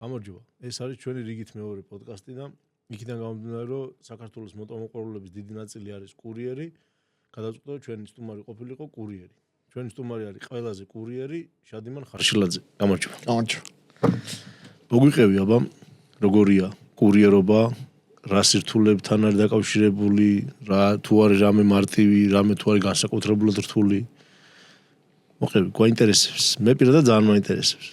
გამარჯობა. ეს არის ჩვენი რიგით მეორე პოდკასტი და იქიდან გამომდინარე, რომ საქართველოს მოტომოყვარულების დიდი ნაწილი არის კურიერი, გადავწყვიტე ჩვენი სტუმარი ყოფილიყო კურიერი. ჩვენი სტუმარი არის ყველაზე კურიერი შადიმან ხარშილაძე. გამარჯობა. გამარჯობა. მოგვიყევი აბა, როგორია კურიერობა, რა სირთულებთან არის დაკავშირებული, რა თუ არის რამე მარტივი, რამე თუ არის განსაკუთრებულად რთული. მოყევი, გვაინტერესებს. მე პირადად ძალიან მაინტერესებს.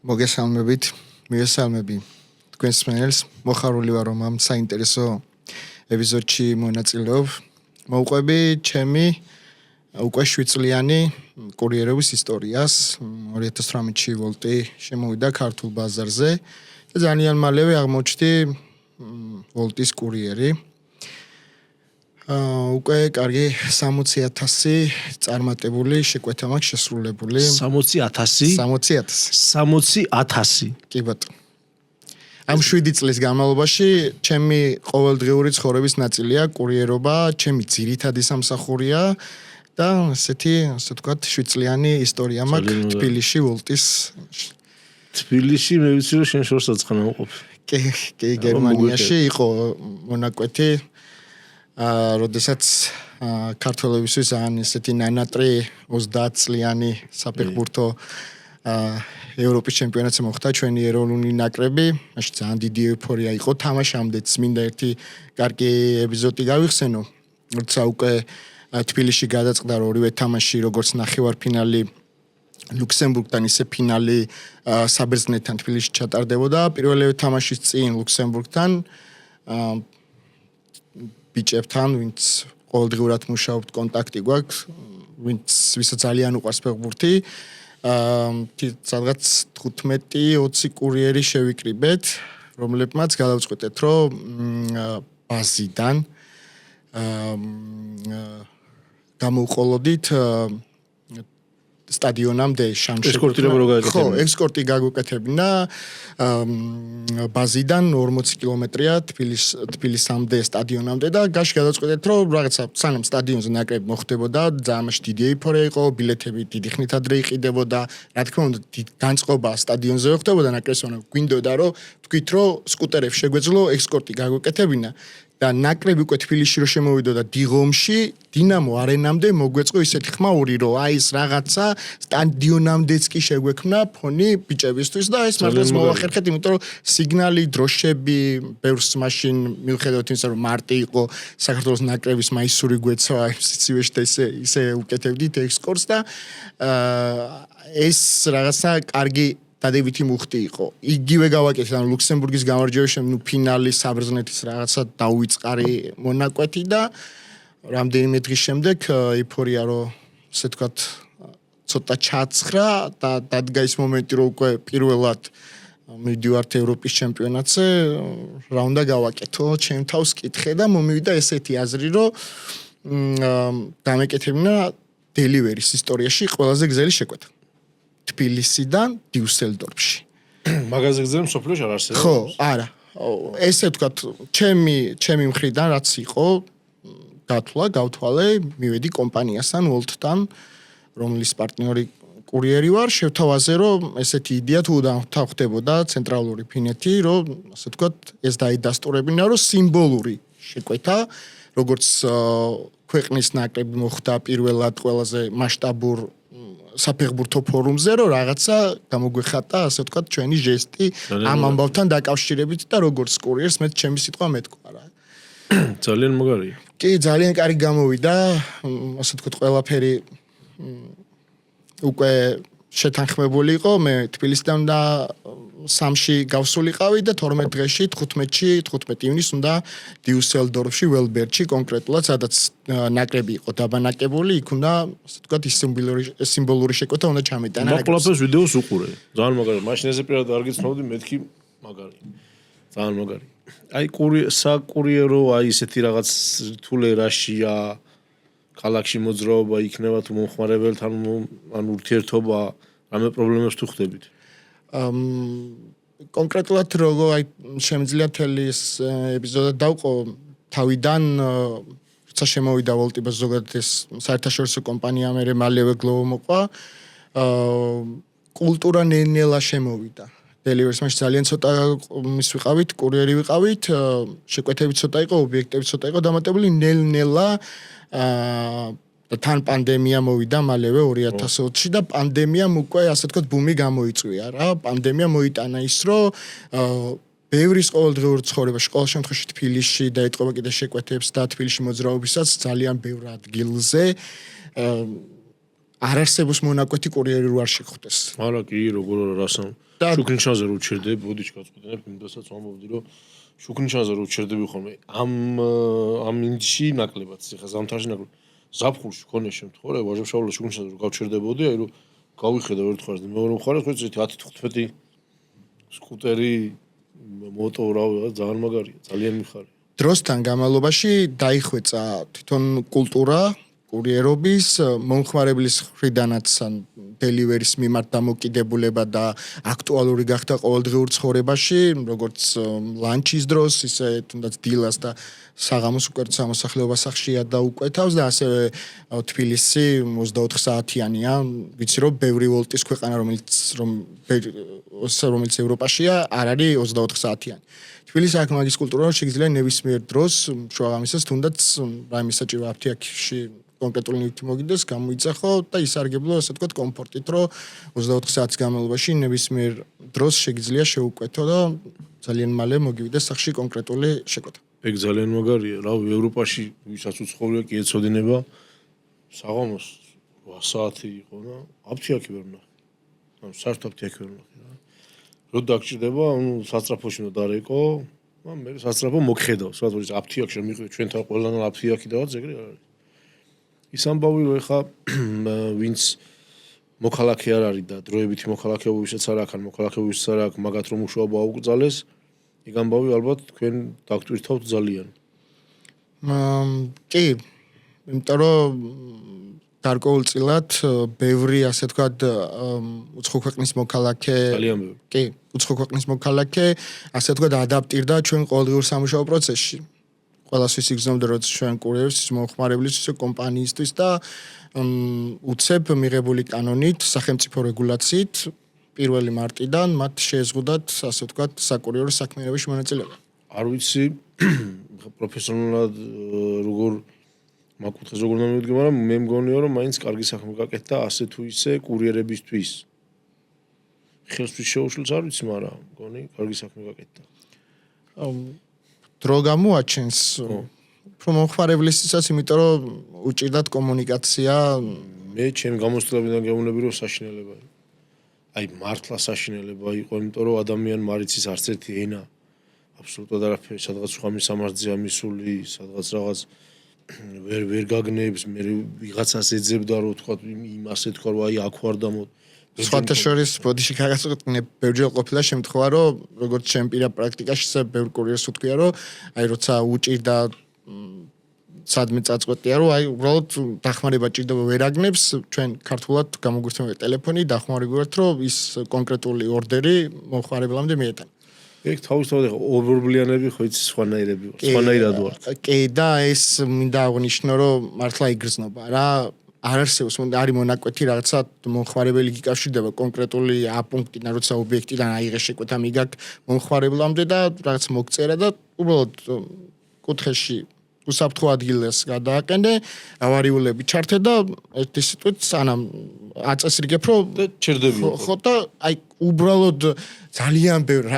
მოგესალმებით. მოგესალმები თქვენს მსმენელს. მოხარული ვარ, რომ ამ საინტერესო ეპიზოდში მონაწილეობ. მოვყვები ჩემი უკვე 7 წლიანი კურიერების ისტორიას. 2018-ში ვოლტი შემოვიდა ქართულ ბაზარზე და ძალიან მალევე აღმოჩნდი ვოლტის კურიერი. უკვე კარგი 60,000 წარმატებული შეკვეთა მაქვს შესრულებული. 60,000? 60,000. კი ბატონო. ამ 7 წლის განმავლობაში ჩემი ყოველდღიური ცხოვრების ნაწილია კურიერობა, ჩემი ძირითადი სამსახურია და ასეთი, ასე ვთქვათ, 7 წლიანი ისტორია მაქვს თბილისში ვოლტის. თბილისში მე ვიცი რომ შენ შორს აწყნაყოფ. კი, გერმანიაში იყო მონაკვეთი. როდესაც ქართველებისთვის ძალიან ესეთი ნანატრი 30 წლიანი საფეხბურთო ევროპის ჩემპიონატზე მოხდა ჩვენი ეროვნული ნაკრები. მაშინ ძალიან დიდი ეუფორია იყო თამაშამდეც. მინდა ერთი კარგი ეპიზოდი გავიხსენო. როცა უკვე თბილისში გადაწყდა ორივე თამაში, როგორც ნახევარფინალი ლუქსემბურგთან, ისე ფინალი საბერძნეთთან თბილისში ჩატარდებოდა. პირველი თამაშის წინ ლუქსემბურგთან ბიჭებთან, ვინც ყოველდღურად მუშაობთ, კონტაქტი გვაქვს, ვისაც ძალიან უყვარს ფეხბურთი. სადღაც 15-20 კურიერი შევიკრიბეთ, რომლებმაც გადავწყვეტეთ, რომ ბაზიდან გამოვყოლოდით სტადიონამდე ექსკორტირება რო გააკეთებინა. ხო, ექსკორტი გაგვეკეთებინა ბაზიდან 40 კილომეტრია თბილისამდე სტადიონამდე და გაში გადავწყვეტეთ, რომ რაღაცა სანამ სტადიონზე ნაკრები მოხდებოდა, ძალიან დიდი ეიფორია იყო, ბილეთები დიდი ხნით ადრე იყიდებოდა. რა თქმა უნდა, განწყობა სტადიონზე ხდებოდა ნაკრებს, მაგრამ გვინდოდა, რომ თქვით, რომ სკუტერებს შეგვეძლო ექსკორტი გაგვეკეთებინა. და ნაკრები უკვე თბილისში რო შემოვიდოდა დიღომში, დინამო არენამდე მოგვეწყო ისეთი ხმაური, რომ აი ეს რაღაცა სტადიონამდეც კი შეგვექმნა ფონი ბიჭებისთვის და ეს მართლაც მოვახერხეთ, იმიტომ რომ სიგნალი, დროშები, ბევრს მაშინ მიუხედავად იმისა, რომ მარტი იყო საქართველოს ნაკრების მაისური გვეცვა სიცივეში და ისე უკეთებდით ექსკორტს და ეს რაღაცა კარგი დადებითი მუხტი იყო. იგივე გავაკეთე, ანუ ლუქსემბურგის გამარჯვების შემდეგ ფინალი საბერძნეთის რაღაცა დაუვიწყარი მონაკვეთი და რამდენიმე დღის შემდეგ ეიფორია რომ ასე ვთქვათ ცოტა ჩაცხრა და დადგა ის მომენტი რომ უკვე პირველად მივდივართ ევროპის ჩემპიონატზე, რა უნდა გავაკეთო, ჩემ თავს კითხე და მომივიდა ესეთი აზრი რომ დამეკეთებინა დელივერის ისტორიაში ყველაზე გზელი შეკვეთა. თბილისიდან დიუსელდორფში. მაგაზე გზელი მსოფლიოში არ არსებობს. ხო, არა. ესე ვთქვათ, ჩემი მხრიდან რაც იყო, გავთვალე, მივედი კომპანიასთან, ვოლტთან, რომლის პარტნიორი კურიერი ვარ, შევთავაზე, რომ ესეთი იდეა თუ დავხდებოდა ცენტრალური ფინეთი, რომ ასე ვთქვათ, ეს დაიდასტურებინა, რომ სიმბოლური შეკვეთა, როგორც ქვეყნის ნაკრები მოხდა პირველად ყველაზე მასშტაბურ საფეხბურთო ფორუმზე, რომ რაღაცა გამოგვეხატა, ასე ვთქვათ, ჩვენი ჟესტი ამ ამბავთან დაკავშირებით და როგორც კურიერს მე ჩემი სიტყვა მეთქვა რა. ძალიან მაგარია. კი, ძალიან კარგი გამოვიდა, ასე ვთქვათ, ყველაფერი უკვე შეთანხმებული იყო, მე თბილისიდან და სამში გავსულიყავი და 12 დღეში 15 ივნისს უნდა დიუსელდორფში, ველბერგში კონკრეტულად, სადაც ნაკრები იყო დაბანაკებული, იქ უნდა, ასე ვთქვათ, სიმბოლური შეკვეთა უნდა ჩამეტანა. მაკვლაფეს ვიდეოს უყურე. ძალიან მაგარი. მაშინ ესე პირადად არ გიცნობდი, მეთქი მაგარი. ძალიან მაგარი. აი საკურიერო, აი ესეთი რაღაც რთულ ერაშია, ქალაქში მოძრაობა იქნება თუ მომხმარებელთან ან ურთიერთობა, რამე პრობლემებს თუ ხდებით? კონკრეტულად როგორ აი შემიძლია თელი ეს ეპიზოდი დავყო თავიდან როცა შემოვიდა ვოლტი ზოგადად ეს საერთაშორისო კომპანია მე მალევე გლობო მოყვა კულტურა ნელ-ნელა შემოვიდა delivery-ს მაშინ ძალიან ცოტა მის ვიყავით, კურიერი ვიყავით, შეკვეთები ცოტა იყო, ობიექტები ცოტა იყო დამატებული, ნელ-ნელა და თან პანდემია მოვიდა მალევე 2020-ში და პანდემიამ უკვე ასე ვთქვათ ბუმი გამოიწვია რა. პანდემია მოიტანა ის, რომ ბევრის ყოველდღიურ ცხოვრებაში, ყოველ შემთხვევაში თბილისში და ეთყობა კიდე შეკვეთებს და თბილისში მოძრაობისაც ძალიან ბევრ ადგილზე არ არსებობს მონაკვეთი კურიერი რო არ შეხვდეს. არა კი, როგორ რასამ. შუქნიშანზე რო ჩერდები, ბოდიში გაწყვეტინებ, იმდასაც ვამბობდი, რომ შუქნიშანზე რო ჩერდები ხოლმე ამ ინდში ნაკლებად, ეხლა ზამთარში ნაკლებად. ზაფხულში ქონია შემთხვევა, ვაჟებშავლო შუქნიშანზე რო გავჩერდებოდი, აი რომ გავიხედა ერთ მხარეს და მეორე მხარეს ხო იცით 10-15 სკუტერი მოტო რა ვიღაც ძალიან მაგარია, ძალიან მიხარია. დროსთან განმავლობაში დაიხვეწა თვითონ კულტურა კურიერობის მომხმარებლის მხრიდანაც ან delivery-ის მიმართ დამოკიდებულება და აქტუალური გახდა ყოველდღიურ ცხოვრებაში, როგორც ლანჩის დროს, ისე თუნდაც დილას და საღამოს უკვე სამოსახლეობა სახლშია და უკვეთავს და ასევე თბილისი 24 საათიანია, ვიცი რომ ბევრი ვოლტის ქვეყანა რომელიც ევროპაშია, არ არის 24 საათიანი. თბილისის აქ მაგის კულტურა შეიძლება ნებისმიერ დროს შუაღამისას თუნდაც რაიმე საჭირო აფთიაქში კონკრეტული ნივთი მოგიდეს, გამოიძახო და ისარგებლო, ასე ვთქვათ, კომფორტით, რომ 24 საათის განმავლობაში ნებისმიერ დროს შეიძლება შეუკვეთო და ძალიან მალე მოგივიდეს სახში კონკრეტული შეკვეთა. ეგ ძალიან მაგარია, რავი, ევროპაში ვისაც უცხოვრია კი ეცოდინება საღამოს 8 საათი იყო და აფთიაქი ვერ ვნახე. ანუ საერთოდ აფთიაქი ვერ ვნახე რა. რო დაგჭირდება, ანუ სასწრაფოში უნდა დარეკო, მე სასწრაფო მოგხედავს, სადღაც აფთიაქში მიყიდე ჩვენთან ყველგან აფთიაქი დავაც ეგრე არ არის. ის ამბავი რომ ეხა ვინც მოქალაქე არ არის და დროებითი მოქალაქეობისაც არ აქვს, ან მოქალაქეობისაც არ აქვს, მაგათ რომ მუშაობა აუკრძალეს, ეგ ამბავი ალბათ თქვენ დაგტვირთავთ ძალიან. კი, იმიტომ რომ გარკვეულწილად ბევრი ასე ვთქვათ უცხო ქვეყნის მოქალაქე ძალიან ბევრი. კი, უცხო ქვეყნის მოქალაქე ასე ვთქვათ ადაპტირდა ჩვენ ყოველდღიურ სამუშაო პროცესში. ყველასთვის იგრძნობდა რომ ჩვენ კურიერის მომხმარებლისთვის კომპანიისთვის და უცებ მიღებული კანონით სახელმწიფო რეგულაციით 1 მარტიდან მათ შეეზღუდათ ასე ვთქვათ საკურიერო საქმიანობაში მონაწილეობა. არ ვიცი პროფესიონალურად როგორ მაკუთხეს როგორ მომიდგე, მაგრამ მე მგონია რომ მაინც კარგი საქმე გაკეთდა ასე თუ ისე კურიერებისთვის. ხელსთვის შეუშლის არ ვიცი, მაგრამ მგონი კარგი საქმე გაკეთდა. დრო გამოაჩენს მომხმარებლისთვისაც, იმიტომ რომ უჭირდათ კომუნიკაცია. მე ჩემ გამოცდილებიდან გეუბნები რომ საშინელება იყო. აი მართლა საშინელება იყო, იმიტომ რომ ადამიანმა არ იცის არც ერთი ენა. აბსოლუტურად არაფერი, სადღაც სხვა მისამართზეა მისული, სადღაც რაღაც ვერ გაგნებს, მე ვიღაცას ეძებდა რომ თქვა იმ ასე თქვა რომ აი აქ ვარ და სხვათა შორის ბოდიში გაგაწყვეტინე ბევრჯერ ყოფილა შემთხვევა რომ როგორც ჩემ პირა პრაქტიკაში ისე ბევრ კურიერს ვთქვია რომ აი როცა უჭირდა სადმე წაწყვეტია რომ აი უბრალოდ დახმარება ჭირდება ვერ აგნებს ჩვენ ქართულად გამოგვირთმევია ტელეფონი დახმარებათ რომ ის კონკრეტული ორდერი მომხმარებლამდე მიეტანა. ეგ თავისთავად ხო ორბლიანები ხო იცი სხვანაირად ვარ. კი და ეს მინდა აღნიშნო რომ მართლა იგრძნობა რა არ არსებობს არის მონაკვეთი რაღაცა მომხმარებელი გიკავშირდება კონკრეტული აპუნქტიდან როცა ობიექტიდან აიღე შეკვეთა მიგაკ მომხმარებლამდე და რაღაც მოგწერა და უბრალოდ კუთხეში უსაფრთხო ადგილას გადააყენე ავარიულები ჩართე და ერთი სიტყვით სანამ აწესრიგებ რომ ჩერდები ხო და აი უბრალოდ ძალიან ბევრი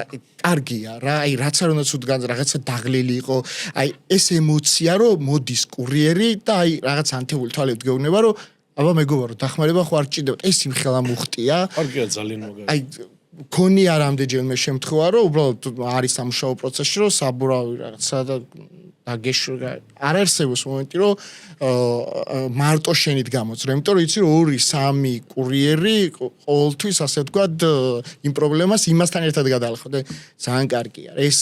კარგია რა აი რაც არ უნდა უდგან რაღაცა დაღლილი იყო აი ეს ემოცია რომ მოდის კურიერი და აი რაღაც ანთებული თვალებით გეუბნება რომ აბა მეგობრებო რომ დახმარება ხო არ ჭირდება ეს იმხელა მუხტია კარგია ძალიან მაგარი აი ქონია რამდენჯერმე შემთხვევა რომ უბრალოდ არის სამუშაო პროცესში რომ საბურავი რაღაცა და დაგეშურა არ არსებობს მომენტი რომ მარტო შენით გამოძრე იმიტომ რომ იცი რომ 2-3 კურიერი ყოველთვის ასე ვთქვათ იმ პრობლემას იმასთან ერთად გადაალხო და ძალიან კარგია ეს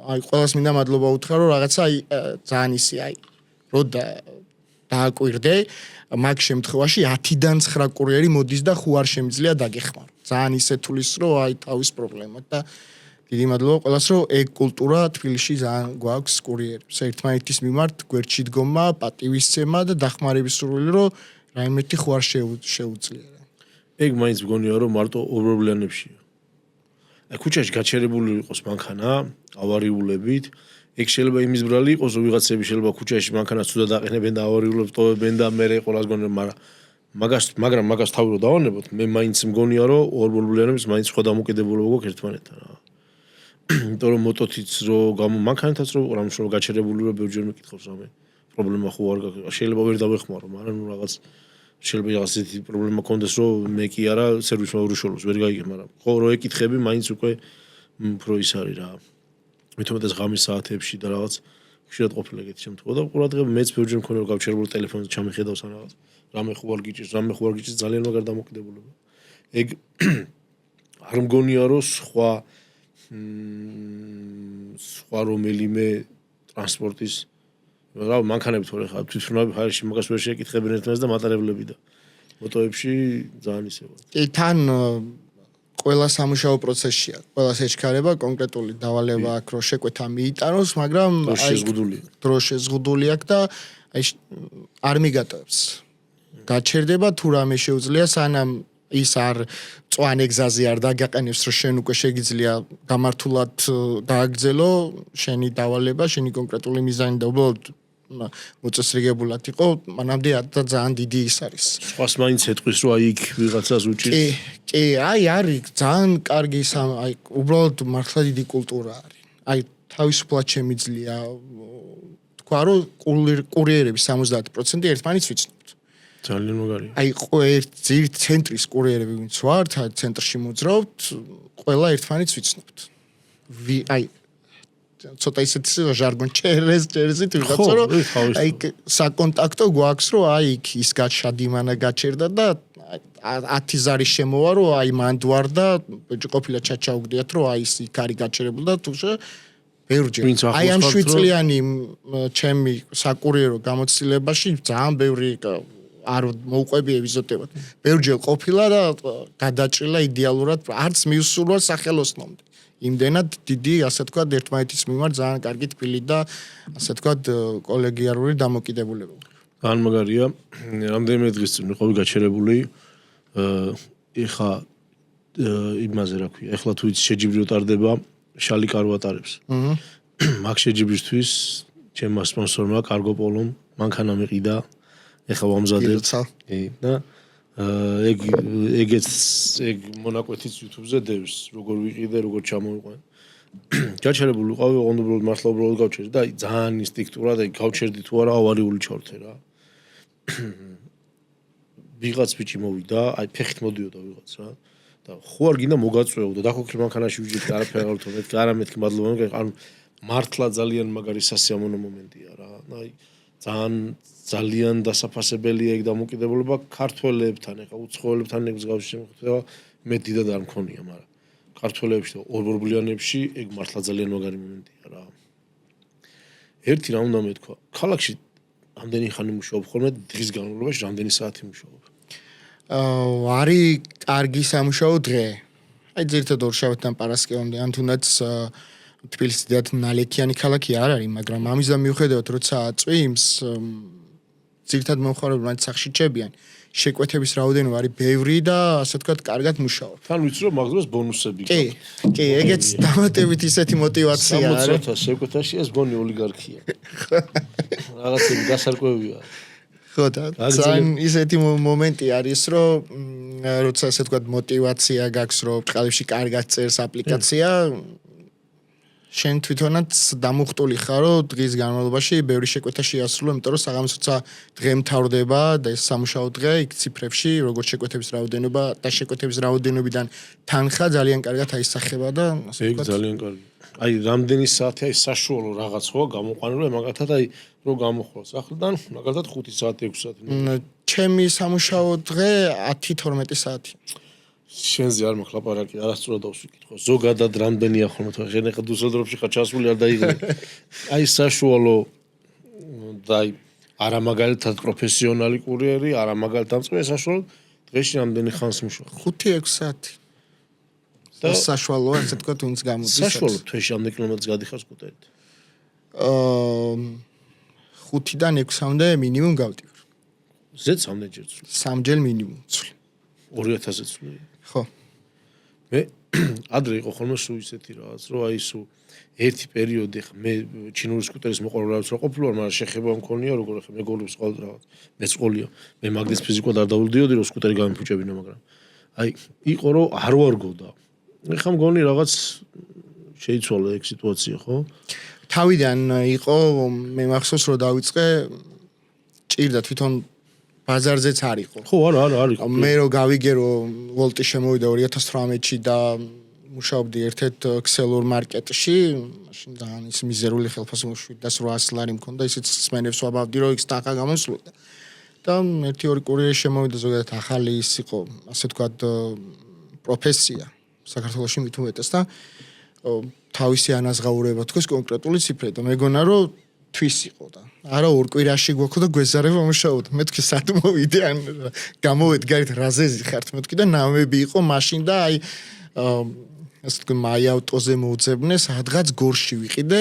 აი ყველას მინდა მადლობა უთხრა რომ რაღაცა აი ძალიან ისე აი რო დააკვირდე მაგ შემთხვევაში 10-დან 9 კურიერი მოდის და ხუ არ შემიძლია დაგეხმარო ძალიან ისე თulis რომ აი თავის პრობლემა და დიდი მადლობა ყველას რომ ეგ კულტურა თბილისში ძალიან გვაქვს კურიერებს ერთმანეთის მიმართ გვერდში დგომა პატივისცემა და დახმარების სურვილი რომ რაიმეთი ხوار შეუძლია ეგ მაინც მგონია რომ მარტო ორბლიანებშია აი ქუჩაში გაჩერებული იყოს მანქანა ავარიულებით, ეგ შეიძლება იმის ბრალი იყოს, რომ ვიღაცები შეიძლება ქუჩაში მანქანას ცუდად აყენებენ და ავარიულებს ტოვებენ და მე ყოლას გონებენ, მაგრამ მაგას თავი რომ დავანებოთ, მე მაინც მგონია, რომ ორ ბულბულიანებს მაინც სხვა დამოკიდებულება გვაქვს ერთმანეთთან რა. იმიტომ რომ მოტოთიც რომ მანქანათაც რომ რამშობ გაჩერებული რომ ბევრჯერ მეკითხავს ამე. პრობლემა ხო არ გაქვს. შეიძლება ვერ დავეხმარო, მაგრამ ნუ რაღაც შეიძლება რაღაც ისეთი პრობლემა კონდეს, რომ მე კი არა სერვისმა ურუშულობს, ვერ გაიგე, მაგრამ ხო რო ეკითხები, მაინც უკვე უფრო ის არის რა. მithumetes ღამის საათებში და რაღაც ხშირად ყოფილა ეგეთი შემთხვევა და ყურადღება მეც ბევრჯერ მქონია რომ გავჩერებული ტელეფონზე ჩამიხედავს ან რაღაც. რამე ხო არ გიჭირს, ძალიან მაგარ დამოკიდებულება. ეგ არ მგონია რომ სხვა რომელიმე ტრანსპორტის რა მანქანები თორე ხარ თვითმფრინავი ჰაერში მაგას ვერ შეეკითხებენ ერთმანეთს და მატარებლები და მოტოებში ძალიან ისევა. კი თან ყველა სამუშაო პროცესშია, ყველა შეჩქარება კონკრეტული დავალება აქვს რომ შეკვეთა მიიტანოს, მაგრამ დრო შეზღუდული აქვს და აი არ მიგატოვებს. გაჩერდება თუ რამე შეუძლია სანამ ის არ წვანე გზაზე არ დაგაყენებს რომ შენ უკვე შეგიძლია გამართულად გააგრძელო შენი დავალება, შენი კონკრეტული მიზანი და უბრალოდ მოწესრიგებულად იყო, მანამდე ძალიან დიდი ის არის. სხვას მაინც ეთყვის რომ აი იქ ვიღაცას უჭირს. კი, აი არის ძალიან კარგი აი უბრალოდ მართლა დიდი კულტურა არის. აი თავისუფლად შემიძლია თქვა რომ კურიერების 70% ერთმანეთს ვიცნობთ. ძალიან მაგარია. აი ერთ ცენტრის კურიერები ვინც ვართ, აი ცენტრში მოძრაობთ, ყველა ერთმანეთს ვიცნობთ. აი ცოტა ისეთი ჟარგონ ჩერეზით ვიღაცა რომ აი საკონტაქტო გვაქვს რომ აი იქ ის გაჩადიმანა გაჩერდა და 10 ზარი შემოვა რომ აი მანდვარ და ბიჭი ყოფილა ჩაჩაუგდიათ რომ აი ის იქ არის გაჩერებული და თუშე ბევრჯერ აი ამ 7 წლიანი ჩემი საკურიერო გამოცდილებაში ძალიან ბევრი არ მოუყვები ეზოტებად ბევრჯერ ყოფილა და გადაჭრილა იდეალურად არც მიუსურვა სახელოსნომდე იმდენად დიდი, ასე თქვა, ერთმანეთის მიმართ ძალიან კარგი თბილი და ასე თქვა, კოლეგიალური დამოკიდებულება. ძალიან მაგარია. რამდენიმე დღის წინ ვიყავი გაჩერებული. ეხა იმაზე რა ქვია, ეხლა თუ იცი შეჯიბრი ტარდება, შალი კარო ატარებს. მაგ შეჯიბრისთვის ჩემმა სპონსორმა კარგო პოლომ მანქანა მიყიდა. ეხლა ვამზადებ. და ეგ მონაკვეთიც YouTube-ზე დევს, როგორ ვიყიდე, როგორ ჩამოვიყვან. გაჩერებული ვიყავი, ოღონდ უბრალოდ მართლა უბრალოდ გავჩერდი და ძალიან ინსტინქტურად გავჩერდი თუ არა ავარიული ჩავრთე რა. ვიღაც ბიჭი მოვიდა, აი ფეხით მოდიოდა ვიღაც რა. და ხო არ გინდა მოგაწვეო და დაქოქრე მანქანაში ვიჯით და არაფერი არ ვთქვი, მეთქი არა მეთქი მადლობა, ანუ მართლა ძალიან მაგარი სასიამოვნო მომენტია რა. აი ძალიან დასაფასებელია ეგ დამოკიდებულება ქართველებთან, ეხა უცხოელებთან ეგ მსგავსი შემთხვევა მე დიდად არ მქონია, მაგრამ ქართველებში და ორბორბლიანებში ეგ მართლა ძალიან მაგარი მომენტია რა. ერთი რა უნდა მეთქვა, ქალაქში რამდენი ხანი მუშაობ ხოლმე დღის განმავლობაში რამდენი საათი მუშაობ? არის კარგი სამუშაო დღე. აი ზირთად ორშაბათიდან პარასკევამდე ან თუნდაც თბილისი და ნალექიანი ქალაქი არ არის, მაგრამ ამისგან მიუხედავად როცა წვიმს ზირთად მომხმარებლები მაინც სახში ჩებიან. შეკვეთების რაოდენობა არის ბევრი და ასე ვთქვათ, კარგად მუშაობ. თან ვიცი რომ მაგ დროს ბონუსები გაქვს. კი, ეგეც დამატებით ისეთი мотиваცია არის. 60.000 შეკვეთაში ეს გონი ოლიგარქია. რაღაცები გასარკვევია. ხო და ძალიან ისეთი მომენტი არის რომ როცა ასე ვთქვათ, мотиваცია გაქვს რომ ყალიბში კარგად წერს აპლიკაცია შენ თვითონაც დამუხტული ხარ რომ დღის განმავლობაში ბევრი შეკვეთა შეასრულო, იმიტომ რომ საღამოსოცა დღე მთავრდება და ეს სამუშაო დღე იქ ციფრებში როგორც შეკვეთების რაოდენობა და შეკვეთების რაოდენობიდან თანხა ძალიან კარგად აისახება და ასე ვთქვათ. ეგ ძალიან კარგი. აი რამდენი საათი აი საშუალო რაღაც ხო გამოყვანილო მაგათად აი რო გამოხვალ სახლიდან მაგათად 5 საათი 6 საათი. ჩემი სამუშაო დღე 10-12 საათი. შენზე არ მაქვს ლაპარაკი, არასწორად დავსვიკითხო. ზოგადად რამდენია ხოლმე თუ შენ ახლა დუსელდორფში ხარ ჩასული არ დაიგე. აი საშუალო და აი არა მაგალითად პროფესიონალი კურიერი, არა მაგალითად ამწყე საშუალო დღეში რამდენი ხანს მუშაობ? 5-6 საათი. და საშუალო ასე თქვა თუ ვინც გამოდის. საშუალო თვეში რამდენი კილომეტრს გადიხარ სკუტერით? 5-დან 6-მდე მინიმუმ გავტივარ. ზეც რამდენჯერ წვი? 3 ჯერ მინიმუმ წვი. 2000-ზე წვი. ხო. მე ადრე იყო ხოლმე სულ ისეთი რაღაც, რომ აი სულ ერთი პერიოდი ხა მე ჩინური სკუტერის მოყვარულიც რა ყოფილი ვარ, მაგრამ შეხება მქონია როგორ ხა მეგობრებს ყავდა რაღაც. მეც ყოლია. მე მაგდის ფიზიკურად არ დავუდიოდი რომ სკუტერი გამიფუჭებინო, მაგრამ აი იყო რომ არ ვარგოდა. ეხა მგონი რაღაც შეიცვალა ეგ სიტუაცია, ხო? თავიდან იყო მე მახსოვს რომ დავიწყე ჭირდა თვითონ ბაზარზეც არ იყო. ხო, არ იყო. მე რო გავიგე რომ ვოლტი შემოვიდა 2018-ში და მუშაობდი ერთ-ერთ ქსელურ მარკეტში, მაშინ ძალიან ის მიზერული ხელფასი 700 ლარი მქონდა, ისიც სმენებს ვაბავდი რომ იქ ტახა გამოსვლოდა. და ერთი-ორი კურიერი შემოვიდა, ზოგადად ახალი ის იყო, ასე ვთქვათ, პროფესია საქართველოში მით უმეტეს და თავისი ანაზღაურება თქოს კონკრეტული ციფრით და მეგონა რომ თვის იყო და არა ორ კვირაში გვაქვს და გვეზარება მუშაობთ. მე თქვი სად მოვიდე ან გამოვედი გარეთ რაზეზი ხართ მე თქვი და ნამები იყო მაშინ და აი ასე თქვი მაი ავტოზე მოვძებნე სადღაც გორში ვიყიდე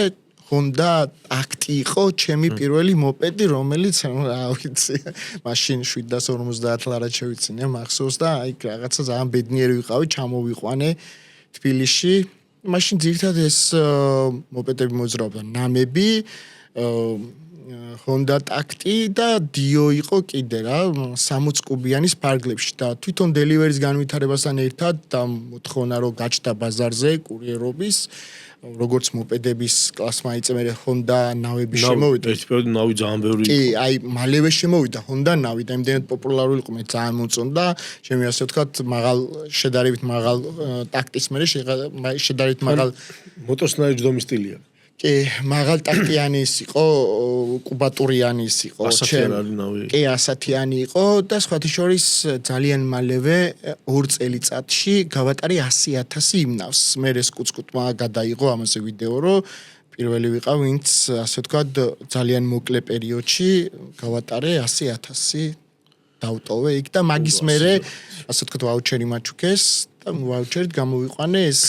Honda აქტი იყო ჩემი პირველი მოპედი რომელიც რა ვიცი მაშინ 750 ლარად შევიცინე მახსოვს და აი რაღაცა ძალიან ბედნიერი ვიყავი ჩამოვიყვანე თბილისში მაშინ ძირითადად ეს მოპედები მოძრაობდა ნამები Honda ტაქტი და Dio იყო კიდე რა 60 კუბიანის ფარგლებში და თვითონ დელივერის განვითარებასთან ერთად და მოთხოვნა რომ გაჩნდა ბაზარზე კურიერობის როგორც მოპედების კლასმა იწმერე Honda ნავები შემოვიდა. ერთი პერიოდი ნავი ძალიან ბევრი. კი, აი მალევე შემოვიდა Honda ნავი და იმდენად პოპულარული იყო, მე ძალიან მომწონდა. ჩემი ასე ვთქვათ, შედარებით მაღალ ტაქტის მერე შედარებით მაღალ მოტოსნაირი ჯდომის სტილია. კი, მაღალ ტაქტიანი ის იყო, კუბატურიანი ის იყო, კი, ასათიანი იყო და სხვათა შორის ძალიან მალევე 2 წელიწადში გავატარე 100,000 იმნავს. მე ეს კუცკუტმა გადაიღო ამაზე ვიდეო, რომ პირველი ვიყავ, ვინც ასე ვთქვათ, ძალიან მოკლე პერიოდში გავატარე 100,000 დავტოვე იქ და მაგის მერე ასე ვთქვათ, ვაუჩერი მაჩუქეს და ვაუჩერით გამოვიყვანე ეს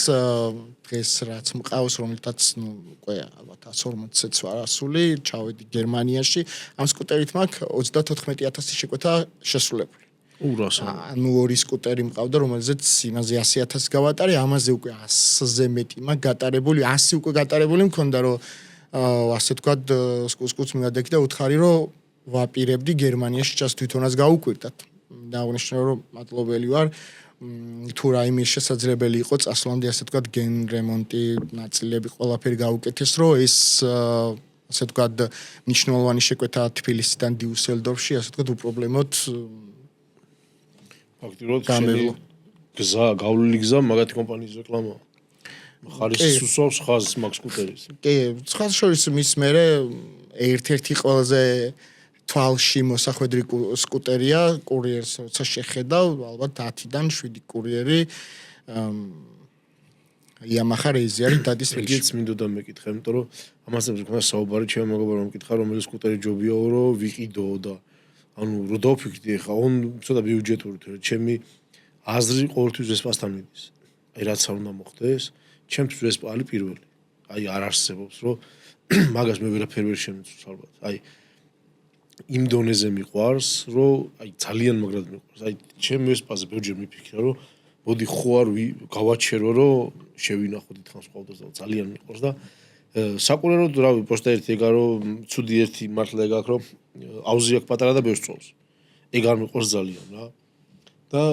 დღეს რაც მყავს რომელთაც ნუ უკვე ალბათ 140-ს ვარ ასული ჩავედი გერმანიაში ამ სკუტერით მაქვს 34,000 შეკვეთა შესრულებული. ანუ ორი სკუტერი მყავდა რომელზეც იმაზე 100,000 გავატარე ამაზე უკვე 100-ზე მეტი მაქვს გატარებული 100 უკვე გატარებული მქონდა რომ ასე ვთქვათ სკუს მივადექი და უთხარი რომ ვაპირებდი გერმანიაში ჩას თვითონაც გაუკვირდათ. და აღნიშნე რომ მადლობელი ვარ თუ რაიმე შესაძლებელი იყო წასვლამდე ასე ვთქვათ გენ რემონტი ნაწილები ყველაფერი გაუკეთეს რომ ეს ასე ვთქვათ მნიშვნელოვანი შეკვეთა თბილისიდან დიუსელდორფში ასე ვთქვათ უპრობლემოდ ფაქტიურად გზა გავლილი გზა მაგათი კომპანიის რეკლამაა ხარისხს უსვავს ხაზს მაგ სკუტერის კი სხვა შორის მის მერე ერთ-ერთი ყველაზე თვალში მოსახვედრი სკუტერია კურიერს როცა შეხედავ ალბათ 10-დან 7 კურიერი Yamaha Razer დადის ეგეც მინდოდა მეკითხა იმიტომ რომ ამას მქონდა საუბარი ჩემ მეგობრებმა მკითხა რომელი სკუტერი ჯობიაო რომ ვიყიდო და ანუ რო დავფიქრდი ხა on ცოტა ბიუჯეტური თუ ჩემი აზრი ყოველთვის ვესპასთან მიდის აი რაც არ უნდა მოხდეს ჩემთვის ვესპა არის პირველი აი არ არსებობს რომ მაგას მე ვერაფერ ვერ შემეცვს ალბათ აი იმ დონეზე მიყვარს, რომ აი ძალიან მაგრად მიყვარს. აი ჩემ ვესპაზე ბევრჯერ მიფიქრე, რომ მოდი ხო არ გავაჩერო, რომ შევინახო დიდხანს ყავდეს და ძალიან მიყვარს და საკურიეროდ რავი პოსტა ერთი ეგა რომ ცუდი ერთი მართლა ეგ აქვს, რომ აუზი აქვს პატარა და ბევრს წოვს. ეგ არ მიყვარს ძალიან რა. და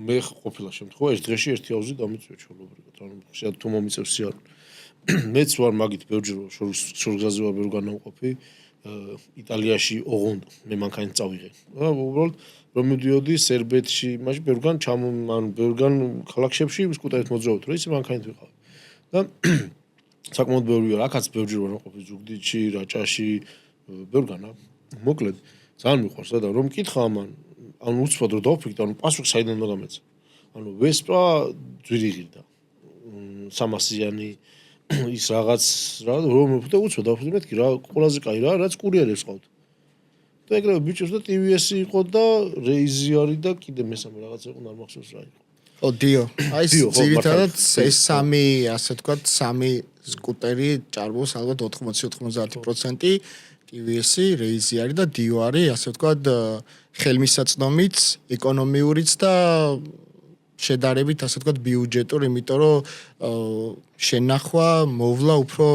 მე ყოფილა შემთხვევა ერთ დღეში ერთი აუზი დამიწვია ჩოლობრიგად. ანუ შეიძლება თუ მომიწევს სიარული. მეც ვარ მაგით ბევრჯერ შორგზაზე ვარ ბევრ განამყოფი. იტალიაში ოღონდ მე მანქანით წავიღე. უბრალოდ რომ მივდიოდი სერბეთში, მაშინ ბევრგან ანუ ბევრგან ქალაქებში სკუტერით მოძრაობთ, რომ ისე მანქანით ვიყავ. და საკმაოდ ბევრი ვარ, აქაც ბევრჯერ ვარ ყოფილი ზუგდიდში, რაჭაში, ბევრგან რა. მოკლედ, ძალიან მიყვარს და რომ მკითხა ამან, ანუ უცბად რომ დავფიქრდი, ანუ პასუხი საიდან უნდა გამეცა. ანუ ვესპა ძვირი ღირდა. 300-იანი ის რაღაც რა რომ და უცბად დავფიქრდი მეთქი რა ყველაზე კაი რა რაც კურიერებს ყავთ. და ეგრევე ბიჭებს და TVS იყო და Razer და კიდე მესამე რაღაცა იყო არ მახსოვს რა იყო. ო Dio. აი ძირითადად ეს სამი ასე ვთქვათ სამი სკუტერი ჭარბობს ალბათ 80-90% TVS, Razer და Dio არის ასე ვთქვათ ხელმისაწვდომიც, ეკონომიურიც და შედარებით ასე ვთქვათ ბიუჯეტურ, იმიტომ რომ შენახვა მოვლა უფრო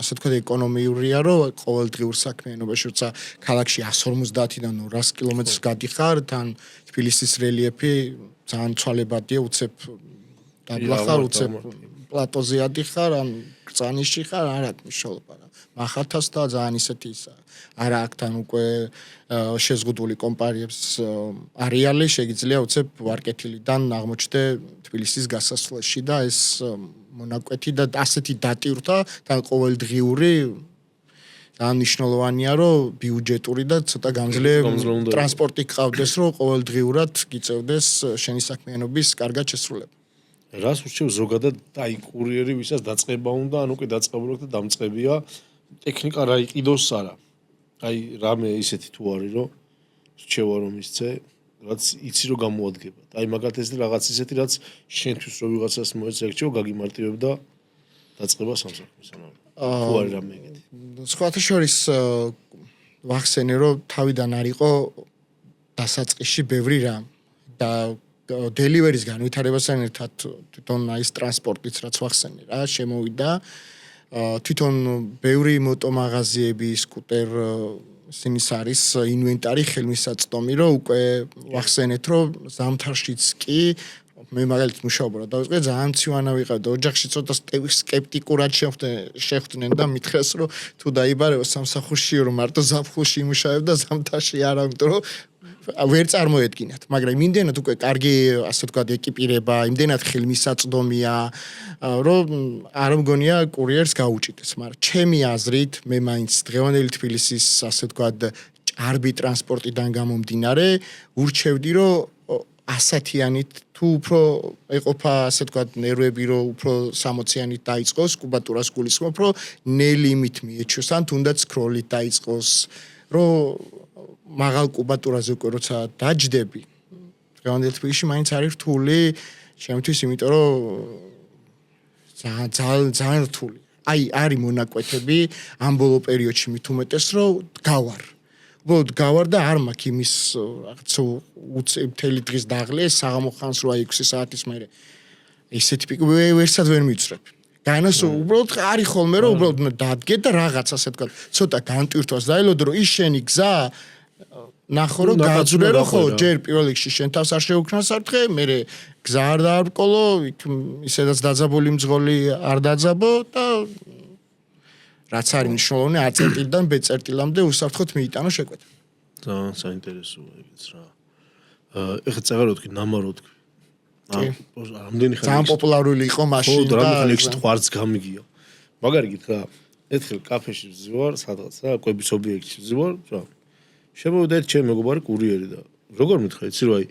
ასე ვთქვათ ეკონომიურია, რომ ყოველდღიურ საქმიანობაში როცა ქალაქში 150-დან 200 კილომეტრს გადიხარ, თან თბილისის რელიეფი ძალიან ცვალებადია, უცებ დაბლახარ, უცებ პლატოზე ადიხარ, ან კრძანიში ხარ, არ აქვს მნიშვნელობა რა. მახათას და ძალიან ისეთი ისა. არა აქთან უკვე შეზღუდული კომპანიებს არეალი შეგიძლია უცებ ვარკეთილიდან აღმოჩნდე თბილისის გასასვლელში და ეს მონაკვეთი და ასეთი დატირდა და ყოველდღიური ძალიან მნიშვნელოვანია რომ ბიუჯეტური და ცოტა გამძლე ტრანსპორტი გყავდეს რომ ყოველდღიურად გიწევდეს შენი საქმიანობის კარგად შესრულება. რას ურჩევ ზოგადად აი კურიერი ვისაც დაწყება უნდა, ან უკვე დაწყებული და დამწყებია, ტექნიკა რა იყიდოს არა. აი რამე ისეთი თუ არის რომ რჩევა რომ ისცე, რაც იცი რომ გამოადგება. აი მაგათ ეს რაღაც ისეთი რაც შენთვის რო ვიღაცას მოეწე რჩევა გაგიმარტივებ და დაწყება სამსახურის ანუ. თუ არის რამე ეგეთი. სხვათა შორის ვახსენე რომ თავიდან არ იყო დასაწყისში ბევრი რამ და დელივერის განვითარებასთან ერთად თვითონ აი ეს ტრანსპორტიც რაც ვახსენე რა შემოვიდა თვითონ ბევრი მოტომაღაზიები სკუტერ ისინიც არის ინვენტარი ხელმისაწვდომი რომ უკვე ვახსენეთ რომ ზამთარშიც კი მე მაგალითად მუშაობა რა დავიწყე ძალიან მცივანა ვიყავ და ოჯახში ცოტა სკეპტიკურად შეხვდნენ და მითხრეს რომ თუ დაიბარეო სამსახურში რომ მარტო ზაფხულში იმუშავებ და ზამთარში არა იმიტომ რომ ვერ წარმოედგინათ, მაგრამ იმდენად უკვე კარგი ასე ვთქვათ ეკიპირება, იმდენად ხელმისაწვდომია, რომ არ მგონია კურიერს გაუჭიდეს, მაგრამ ჩემი აზრით მე მაინც დღევანდელი თბილისის ასე ვთქვათ ჭარბი ტრანსპორტიდან გამომდინარე, ურჩევდი რომ 100-იანით თუ უფრო ეყოფა ასე ვთქვათ ნერვები რომ უფრო 60-იანით დაიწყოს, კუბატურას გულისხმობ, რომ ნელიმით მიეჩვეს ან თუნდაც სკროლით დაიწყოს, რომ მაღალ კუბატურაზე უკვე როცა დაჯდები დღევანდელ თბილისში მაინც არის რთული ჩემთვის იმიტომ რომ ძალიან რთული აი არის მონაკვეთები ამ ბოლო პერიოდში მით უმეტეს რომ გავარ უბრალოდ გავარ და არ მაქვს იმის რაღაც მთელი დღის დაღლე საღამო ხანს 8-6 საათის მერე ისეთი პიკი ვერსად ვერ მივცრებ განას უბრალოდ არის ხოლმე რომ უბრალოდ დადგე და რაღაც ასე ვთქვათ ცოტა განტვირთვას დაელოდო რომ ის შენი გზა ნახო რომ გაძვრე რომ ხო ჯერ პირველ რიგში შენ თავს არ შეუქმნა საფრთხე, მერე გზა არ დაარბკოლო, იქ ისედაც დაძაბული მძღოლი არ დაძაბო და რაც არის მნიშვნელოვანი A წერტილიდან B წერტილამდე უსაფრთხოდ მიიტანო შეკვეთა. ძალიან საინტერესოა ეგეც რა. ეხლა წაღარ ვთქვი, ნამარო ვთქვი. რამდენი ხანი ძალიან პოპულარული იყო მაშინ და რამდენი ხანი ხვარც გამიგია. მაგარი გითხრა, ერთხელ კაფეში ვზივარ, სადღაც რა, კვების ობიექტში ვზივარ, რა. შემოვიდა ერთ ჩემი მეგობარი კურიერი და როგორ მითხრა იცი რომ აი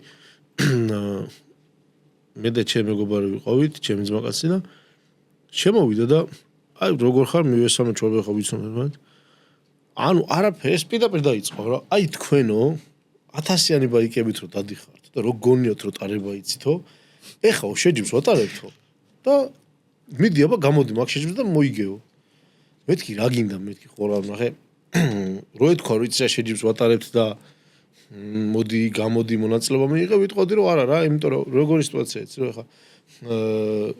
მე და ჩემი მეგობარი ვიყავით ჩემი ძმაკაცი და შემოვიდა და აი როგორ ხარ მივესალმე ჩვენ ხო ვიცნობთ მათ ანუ არაფერს პირდაპირ დაიწყო რა აი თქვენო 1000-იანი ბაიკებით რომ დადიხართ და რო გონიოთ რომ ტარება იცითო ეხაო შეჯიბს ვატარებთო და მიდი აბა გამოდი მაგ შეჯიბს და მოიგეო მეთქი რა გინდა მეთქი ხო რა ნახე რო ეთქვა რომ იცი რა შეჯიბს ვატარებთ და მოდი გამოდი მონაწილეობა მიიღე ვიტყოდი რომ არა რა იმიტომ რომ როგორი სიტუაცია იცი რომ ეხა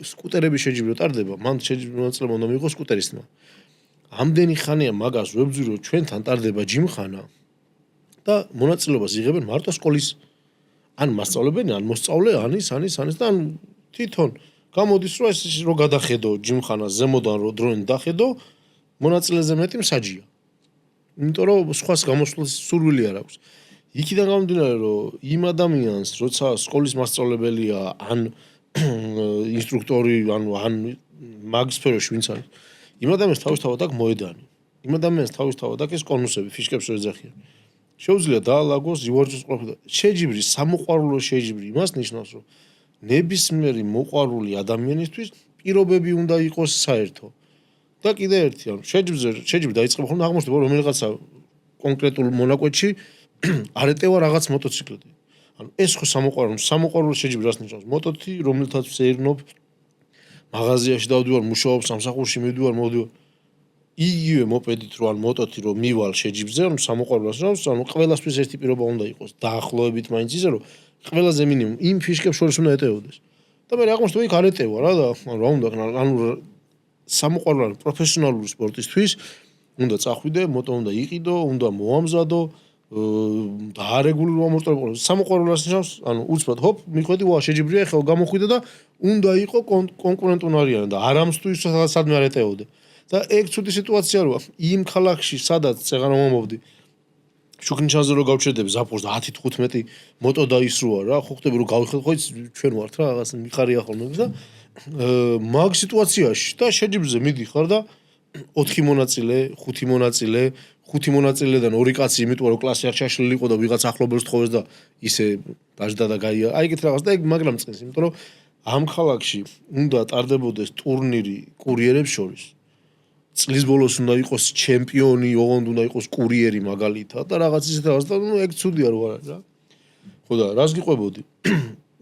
სკუტერები შეჯიბრი რომ ტარდება მან შეჯიბრი მონაწილეობა უნდა მიიღო სკუტერისტმა ამდენი ხანია მაგას ვებძვი რომ ჩვენთან ტარდება ჯიმხანა და მონაწილეობას იღებენ მარტო სკოლის ან მასწავლებელი ან მოსწავლე ანის და ან თვითონ გამოდის რომ ეს რო გადახედო ჯიმხანა ზემოდან რო დროინი დახედო მონაწილეზე მეტი მსაჯია იმიტომ რომ სხვას გამოსვლის სურვილი არ აქვს. იქიდან გამომდინარე რომ იმ ადამიანს როცა სკოლის მასწავლებელია ან ინსტრუქტორი ან მაგ სფეროში ვინც არის იმ ადამიანს თავისთავად აქვს მოედანი. იმ ადამიანს თავისთავად აქვს ეს კონუსები ფიშკებს რო ეძახიან. შეუძლია დაალაგოს ივარჯოს ყოფილი. შეჯიბრი სამოყვარულო შეჯიბრი იმას ნიშნავს რომ ნებისმიერი მოყვარული ადამიანისთვის პირობები უნდა იყოს საერთო. და კიდე ერთი ანუ შეჯიბრი დაიწყება ხოლმე აღმოჩნდება რომ რომელიღაცა კონკრეტულ მონაკვეთში არ ეტევა რაღაც მოტოციკლეტი. ანუ ეს ხო სამოყვარულო შეჯიბრი რას ნიშნავს? მოტოთი რომელთაც ვსეირნობ მაღაზიაში დავდივარ მუშაობ სამსახურში მივდივარ მოვდივარ იგივე მოპედით რო ან მოტოთი რო მივალ შეჯიბრზე ანუ სამოყვარულოს რომ ანუ ყველასთვის ერთი პირობა უნდა იყოს დაახლოებით მაინც ისე რომ ყველაზე მინიმუმ იმ ფიშკებს შორის უნდა ეტეოდეს. და მე აღმოჩნდა იქ არ ეტევა რა და რა უნდა ანუ სამოყვარული პროფესიონალური სპორტისთვის უნდა წახვიდე, მოტო უნდა იყიდო, უნდა მოამზადო და არეგულირებულ მომორტყმო სამოყვარულას ნიშნავს, ანუ უცბად ჰოპ, მიხვედი, ვა შეჯიბრია, ხო გამოხვიდე და უნდა იყო კონკურენტუნარიანი და არამს თუ ის სადმე არ ეტეოდე. და ეგ ცუდი სიტუაცია როა, იმ ქალაქში, სადაც წეღარო მომობდი, შუქნიშანზე რო გავჩერდები ზაფხულს და 10-15 მოტო დაისროა რა, ხო ხტები რომ გავიხილ, ხო იცი ჩვენ ვართ რა, რაღაც მიხარია ხოლმე და მაგ სიტუაციაში და შეჯიბრზე მიდიხარ და 4 მონაწილე, 5 მონაწილე, 5 მონაწილედან 2 კაცი, იმიტომ რომ კლასი არ ჩაშლილი იყო და ვიღაც ახლობელს თხოვეს და ისე დაждდა და გაია. აი ეგეთ რაღაც და ეგ მაგრამ წინს, იმიტომ რომ ამ ქალაქში უნდა ტარდებოდეს ტურნირი კურიერებს შორის. წლის ბოლოს უნდა იყოს ჩემპიონი, ოღონდ უნდა იყოს კურიერი მაგალითად და რაღაც ისეთ რაღაც და ნუ ეგ ცუდია რო არა რა. ხო და რას გიყვებოდი?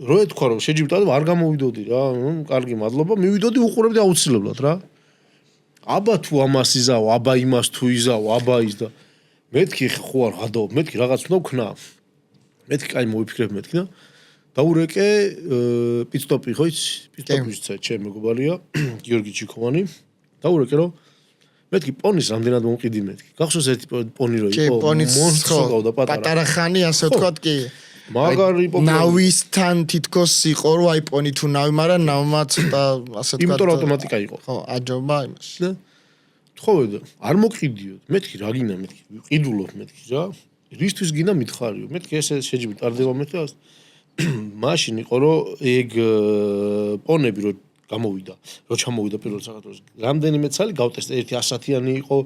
რო ეთქვა რომ შეჯიბრდა და არ გამოვიდოდი რა, კარგი მადლობა, მივიდოდი უყურებდი აუცილებლად რა. აბა თუ ამას იზავ, აბა იმას თუ იზავ, აბა ის და მეთქი ხო არ ღადაობ, მეთქი რაღაც უნდა ვქნა. მეთქი კაი მოვიფიქრებ მეთქი და დაურეკე პიტსტოპი ხო იცი? პიტსტოპისა ჩემ მეგობარია, გიორგი ჩიქოვანი. დაურეკე რომ მეთქი პონის რამდენად მომყიდი მეთქი. გახსოვს ერთი პონი რო იყო? მონსტრო ყავდა პატარა ხანი ასე ვთქვათ კი. მაგარი ნავისთან თითქოს იყო რომ აი პონი თუ ნავი, მაგრამ ნავმა ცოტა ასე ვთქვათ. იმიტომ ავტომატიკა იყო. ხო, აჯობა იმაში. და თხოვედა, არ მოყიდიოდ. მეთქი რა გინდა მეთქი? ვიყიდულობ მეთქი რა. რისთვის გინდა მითხარიო? მეთქი ესე შეჯიბი ტარდება მეთქი და მაშინ იყო რომ ეგ პონები რო გამოვიდა, რო ჩამოვიდა პირველ საქართველოს. რამდენიმე წელი გავტესტე, ერთი 100-იანი იყო,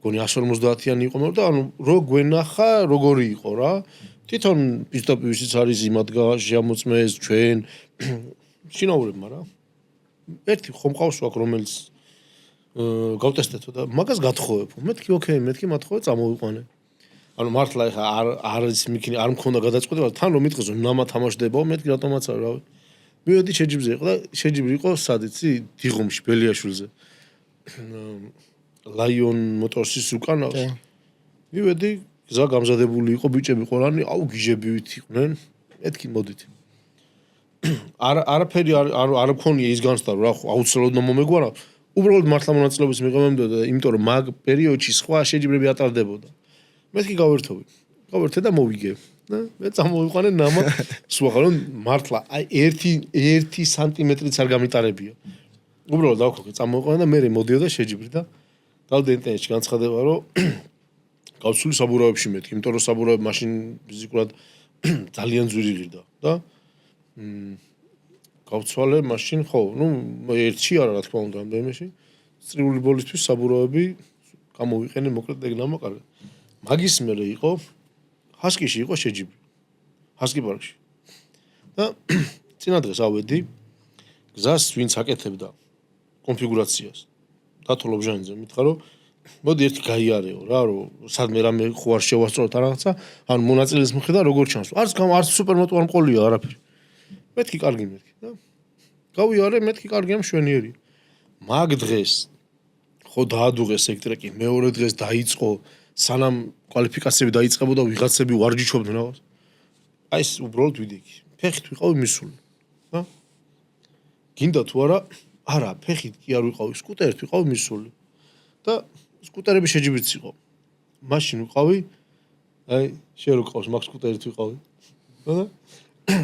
გონი 150-იანი იყო, მაგრამ და ანუ რო გვენახა, როგორი იყო რა. თვითონ პისტოპი ვისიც არის იმადგა შემოწმეს ჩვენ შინაურებმა რა. ერთი ხომ ყავს აქ რომელიც გავტესტეთო და მაგას გათხოვებო. მეთქი ოკეი, მეთქი მათხოვე წამოვიყვანე. ანუ მართლა ეხა არ არის მიქნი, არ მქონდა გადაწყვეტილება, თან რომ მიტყეს რომ ნამა თამაშდებო, მეთქი რატომაც არ რავი. მივედი შეჯიბრზე იყო და შეჯიბრი იყო სად იცი? დიღომში, ბელიაშვილზე. ლაიონ მოტორსის უკანავს. მივედი გზა გამზადებული იყო, ბიჭები ყოლანი, აუ გიჟებივით იყვნენ. მეთქი მოდით. არაფერი არ მქონია ის განცდა რომ რა აუცილებლად უნდა მომეგვარა. უბრალოდ მართლა მონაწილეობის მიღებამდე და იმიტომ რომ მაგ პერიოდში სხვა შეჯიბრები ატარდებოდა. მეთქი გავერთოვი. გავერთე და მოვიგე. და მე წამოვიყვანე ნამა სულ რომ მართლა აი 1 სანტიმეტრიც არ გამიტარებია. უბრალოდ დავქოქე, წამოვიყვანე და მე მოდიოდა შეჯიბრი და დავდე ინტერნეტში განცხადება რომ გავსული საბურავებში მეთქი, იმიტომ რომ საბურავები მაშინ ფიზიკურად ძალიან ძვირი ღირდა და გავცვალე მაშინ ხო, ნუ ერთში არა რა თქმა უნდა ამდენში წრიული ბოლისთვის საბურავები გამოვიყენე მოკლედ ეგ ნამა კარგად. მაგის მერე იყო ჰასკიში იყო შეჯიბრი. ჰასკი პარკში. და წინა დღეს ავედი გზას ვინც აკეთებდა კონფიგურაციას. დათო ლობჟანიძე მითხრა რომ მოდი ერთი გაიარეო რა რომ სადმე რამე ხო არ შევასწროთ რაღაცა, ანუ მონაწილეს მხედა როგორ ჩანს. არც სუპერმოტო არ მყოლია არაფერი. მეთქი კარგი მეთქი და გავიარე მეთქი კარგი ამ შვენიერი. მაგ დღეს ხო დაადუღეს ეგ ტრეკი, მეორე დღეს დაიწყო სანამ კვალიფიკაციები დაიწყებოდა ვიღაცები ვარჯიშობდნენ რაღაც. აი ეს უბრალოდ ვიდექი. ფეხით ვიყავი მისული. და გინდა თუ არა, ფეხით კი არ ვიყავი, სკუტერით ვიყავი მისული. და სკუტერები შეჯიბრიც იყო. მაშინ ვიყავი, აი, შენ რო ყავს, მაგ სკუტერით ვიყავი. და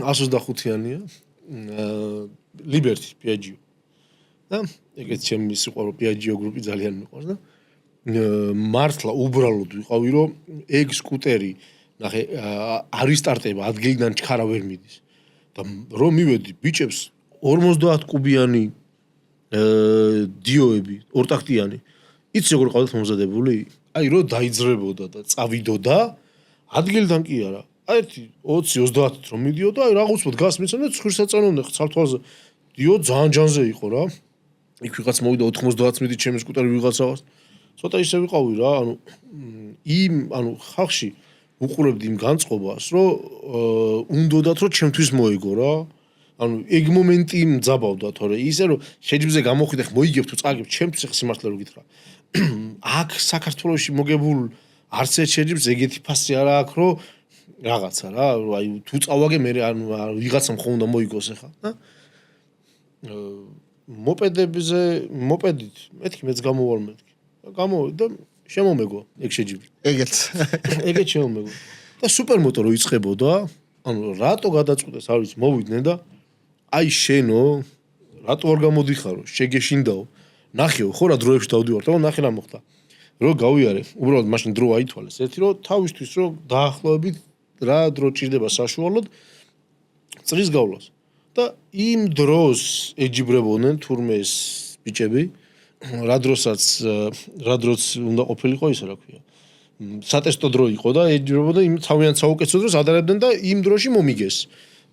125-იანია. ლიბერტი პიაჯიო. და ეგეც ჩემი სიყვარული პიაჯიო გრუპი ძალიან მიყვარს და მართლა უბრალოდ ვიყავი რომ ეგ სკუტერი ნახე არ ისტარტება ადგილიდან ჩქარა ვერ მიდის და რომ მივედი ბიჭებს 50 კუბიანი დიოები ორტაქტიანი იცი როგორ ყავდათ მომზადებული აი რომ დაიძრებოდა და წავიდოდა ადგილიდან კი არა აი 20-30 რომ მიდიოდა აი რაღაც უცბად გასმიცან და ცხვირს აწანონდა ხალთვალზე დიო ძალიან ჯანზე იყო რა იქ ვიღაც მოვიდა 90 მიდით ჩემი სკუტერი ვიღაცავს ცოტა ისე ვიყავი რა, ანუ ხალხში უყურებდი იმ განწყობას, რომ უნდოდათ რომ ჩემთვის მოეგო რა. ანუ ეგ მომენტი მძაბავდა თორე ისე რომ შეჯიბზე გამოხვიდე ხ მოიგებ თუ წაგებ ჩემთვის ხ სიმართლე რო გითხრა. აქ საქართველოში მოგებულ არც ერთ შეჯიბს ეგეთი ფასი არა აქვს რომ რაღაცა რა, აი თუ წავაგე მე ანუ ვიღაცამ ხო უნდა მოიგოს ხა და მოპედებზე მოპედით მეთქი მეც გამოვალ მეთქი გამოვიდა და შემომეგო ეგ შეჯიბრი ეგეც შემომეგო და სუპერმოტო რო იწყებოდა ანუ რატო გადაწყვიტეს არ ვიცი მოვიდნენ და აი შენო რატო არ გამოდიხარო შეგეშინდაო ნახეო ხო რა დროებში დავდივარ და ნახე რა მოხდა რო გავიარე უბრალოდ მაშინ დრო აითვალეს ერთი რომ თავისთვის რომ დაახლოებით რა დრო ჭირდება საშუალოდ წრის გავლას და იმ დროს ეჯიბრებოდნენ თურმე ეს ბიჭები რა დროც უნდა ყოფილიყო ისე რა ქვია სატესტო დრო იყო და ეჯიბრებოდა იმ თავიანთ საუკეთესო დროს ადარებდნენ და იმ დროში მომიგეს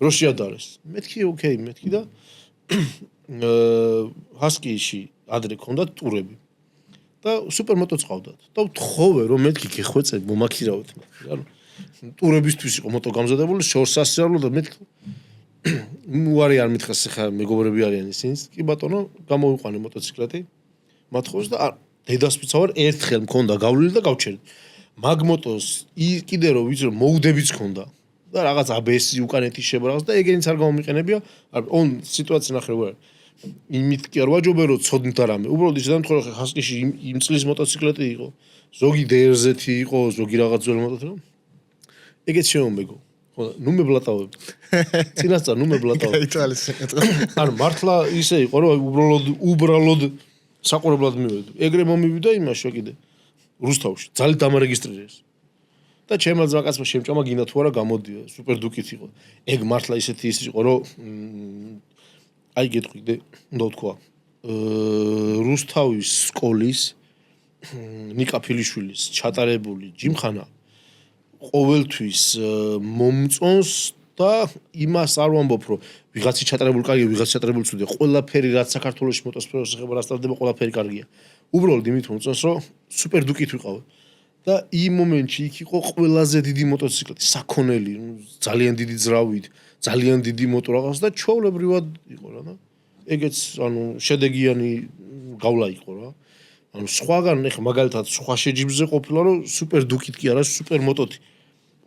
რო შეადარეს მეთქი ოკეი მეთქი და ჰასკიში ადრე ქონდათ ტურები და სუპერმოტოც ყავდათ და ვთხოვე რომ მეთქი გეხვეწებ მომაქირავეთ ანუ ტურებისთვის იყო მოტო გამზადებული შორს ასწავლო და მეთქი უარი არ მითხეს ხა მეგობრები არიან ისინიც კი ბატონო გამოვიყვანე მოტოციკლეტი მათხოვს და დედასპიცა ვარ ერთხელ მქონდა გავლილი და გავჩერდი მაგ მოტოს კიდე რომ ვიცი რომ მოუდებიც ქონდა და რაღაც ABS-ი უკანეთი შებრაღს და ეგენიც არ გამომიყენებია on სიტუაცია ნახე რა იმით კი არ ვაჯობე რომ ცოდნით არამე უბრალოდ ისე დამთხოვე ხა ჰასკიში იმ წლის მოტოციკლეტი იყო ზოგი DRZ-ი იყო ზოგი რაღაც ძველი მოტოციკლეტი ეგეც შემომეგო ნუ მებლატავებ წინასწარ ნუ მებლატავებ ანუ მართლა ისე იყო რომ უბრალოდ საყურებლად მივედი ეგრე მომივიდა იმაში კიდე რუსთავში ძალით დამარეგისტრირეს და ჩემმა ძმაკაცმა შემჭამა გინდა თუ არა გამოდია სუპერ დუკით იყო ეგ მართლა ისეთი ის იყო რომ აი გეტყვიდე უნდა ვთქვა რუსთავის სკოლის ნიკა ფილიშვილის ჩატარებული ჯიმხანა ყოველთვის მომწონს და იმას არ ვამბობ რომ ვიღაცი ჩატარებული კარგია ვიღაცი ჩატარებული ცუდია ყველაფერი რაც საქართველოში მოტოსპორტს ეხება რა სტარდება ყველაფერი კარგია უბრალოდ იმით მომწონს რომ სუპერ დუკით ვიყავ და იმ მომენტში იქ იყო ყველაზე დიდი მოტოციკლეტი საქონელი ძალიან დიდი ძრავით ძალიან დიდი მოტო რაღაც და ჩვეულებრივად იყო რა და ეგეც ანუ შედეგიანი გავლა იყო რა ანუ სხვაგან ეხა მაგალითად სხვა შეჯიბრზე ყოფილა რომ სუპერ დუკით კი არა სუპერ მოტოთი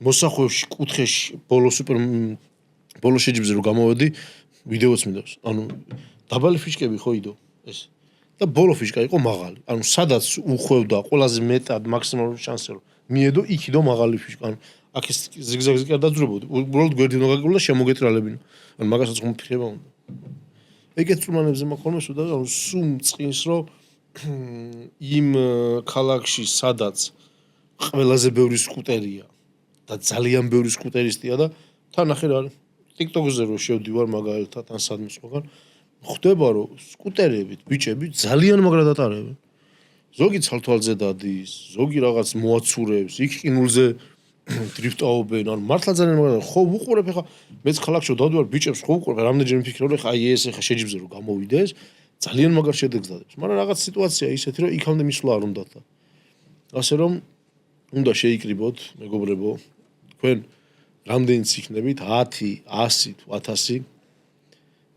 მოსახვევში კუთხეში ბოლო შეჯიბრზე რომ გამოვედი ვიდეოც მინდავს ანუ დაბალი ფიშკები ხო იდო ეს და ბოლო ფიშკა იყო მაღალი ანუ სადაც უხვევდა ყველაზე მეტად მაქსიმალური შანსი რომ მიედო იქიდო მაღალი ფიშკა ანუ აქ ეს ზიგზაგზე კი არ დაძრებოდი უბრალოდ გვერდი უნდა გაგებულა შემოგეტრალებინო ანუ მაგასაც ხომ ფიქრება უნდა ეგეთ წვრთნელებზე მაქვს სულ და სულ წინს რომ იმ ქალაქში სადაც ყველაზე ბევრი სკუტერია და ძალიან ბევრი სკუტერისტია და თან ახლა რა TikTok-ზე რო შევდივარ მაგალითად ან სადმე სხვაგან ხდება რომ სკუტერებით ბიჭები ძალიან მაგრად ატარებენ ზოგი ცალთვალზე დადის ზოგი რაღაც მოაცურებს იქ ყინულზე დრიფტაობენ ანუ მართლა ძალიან მაგრად ხო უყურებ ხა მეც ქალაქში დავდივარ ბიჭებს ხო უყურებ რამდენჯერ მიფიქრე რომ ხა აი ეს ხა შეჯიბრზე რომ გამოვიდეს ძალიან მაგარ შედეგს დადებს მაგრამ რაღაც სიტუაცია ისეთი რომ იქამდე მისვლა არ უნდა და ასე რომ უნდა შეიკრიბოთ მეგობრებო თქვენ რამდენიც იქნებით 10 100 თუ 1000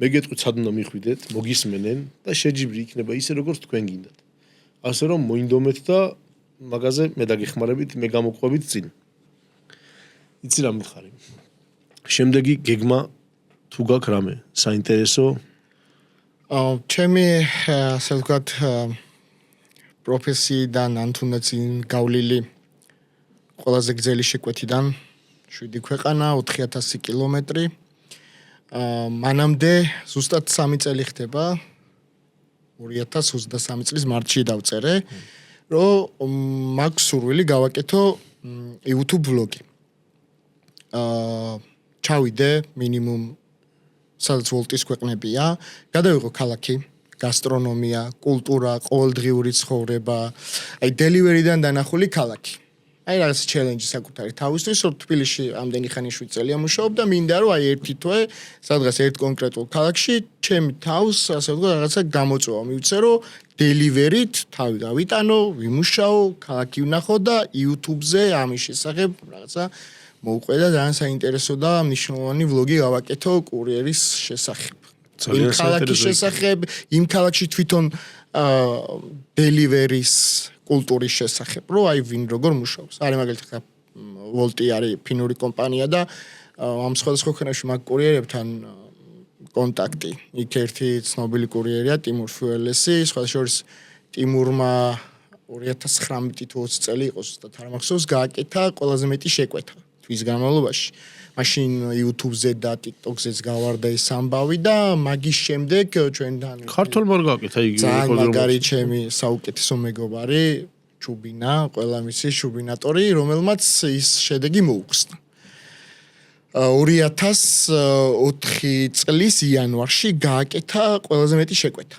მე გეტყვით სად უნდა მიხვიდეთ მოგისმენენ და შეჯიბრი იქნება ისე როგორც თქვენ გინდათ ასე რომ მოინდომეთ და მაგაზე მე დაგეხმარებით მე გამოგყვებით წინ იცი რა მითხარი შემდეგი გეგმა თუ გაქვს რამე საინტერესო ჩემი ასე ვთქვათ პროფესიიდან ან თუნდაც გავლილი ყველაზე გრძელი შეკვეთიდან 7 ქვეყანა 4000 კილომეტრი მანამდე ზუსტად 3 წელი ხდება 2023 წლის მარტში დავწერე რომ მაქვს სურვილი გავაკეთო YouTube ვლოგი ჩავიდე მინიმუმ სადაც ვოლტის ქვეყნებია გადავიღო ქალაქი გასტრონომია კულტურა ყოველდღიური ცხოვრება აი დელივერიდან დანახული ქალაქი აი რაღაც ჩელენჯი საკუთარი თავისთვის რომ თბილისში ამდენი ხანი 7 წელია მუშაობ და მინდა რომ აი ერთი თვე სადღაც ერთ კონკრეტულ ქალაქში ჩემი თავს ასე ვთქვათ რაღაცა გამოწვევა მივცე რომ დელივერით თავი დავიტანო ვიმუშაო ქალაქი ვნახო და YouTube-ზე ამის შესახებ რაღაცა მოუყვება ძალიან საინტერესო და მნიშვნელოვანი ვლოგი გავაკეთო კურიერის შესახებ იმ ქალაქის შესახებ იმ ქალაქში თვითონ დელივერის კულტურის შესახებ, რომ აი ვინ როგორ მუშაობს. არის მაგალითად ვოლტი არის ფინური კომპანია და ამ სხვადასხვა ქვეყნებში მაგ კურიერებთან კონტაქტი. იქ ერთი ცნობილი კურიერია ტიმურ ფუელესი, სხვა შორის ტიმურმა 2019 თუ 20 წელი იყო ზუსტად არ მახსოვს, გააკეთა ყველაზე მეტი შეკვეთა თვის განმავლობაში. მაშინ YouTube-ზე და TikTok-ზეც გავარდა ეს ამბავი და მაგის შემდეგ ჩვენთან ქართულმა გააკეთა იგი ძალიან მაგარი ჩემი საუკეთესო მეგობარი ჩუბინა, ყველა მისის ჩუბინატორი, რომელმაც ის შედეგი მოუხსნა. 2004 წლის იანვარში გააკეთა ყველაზე მეტი შეკვეთა.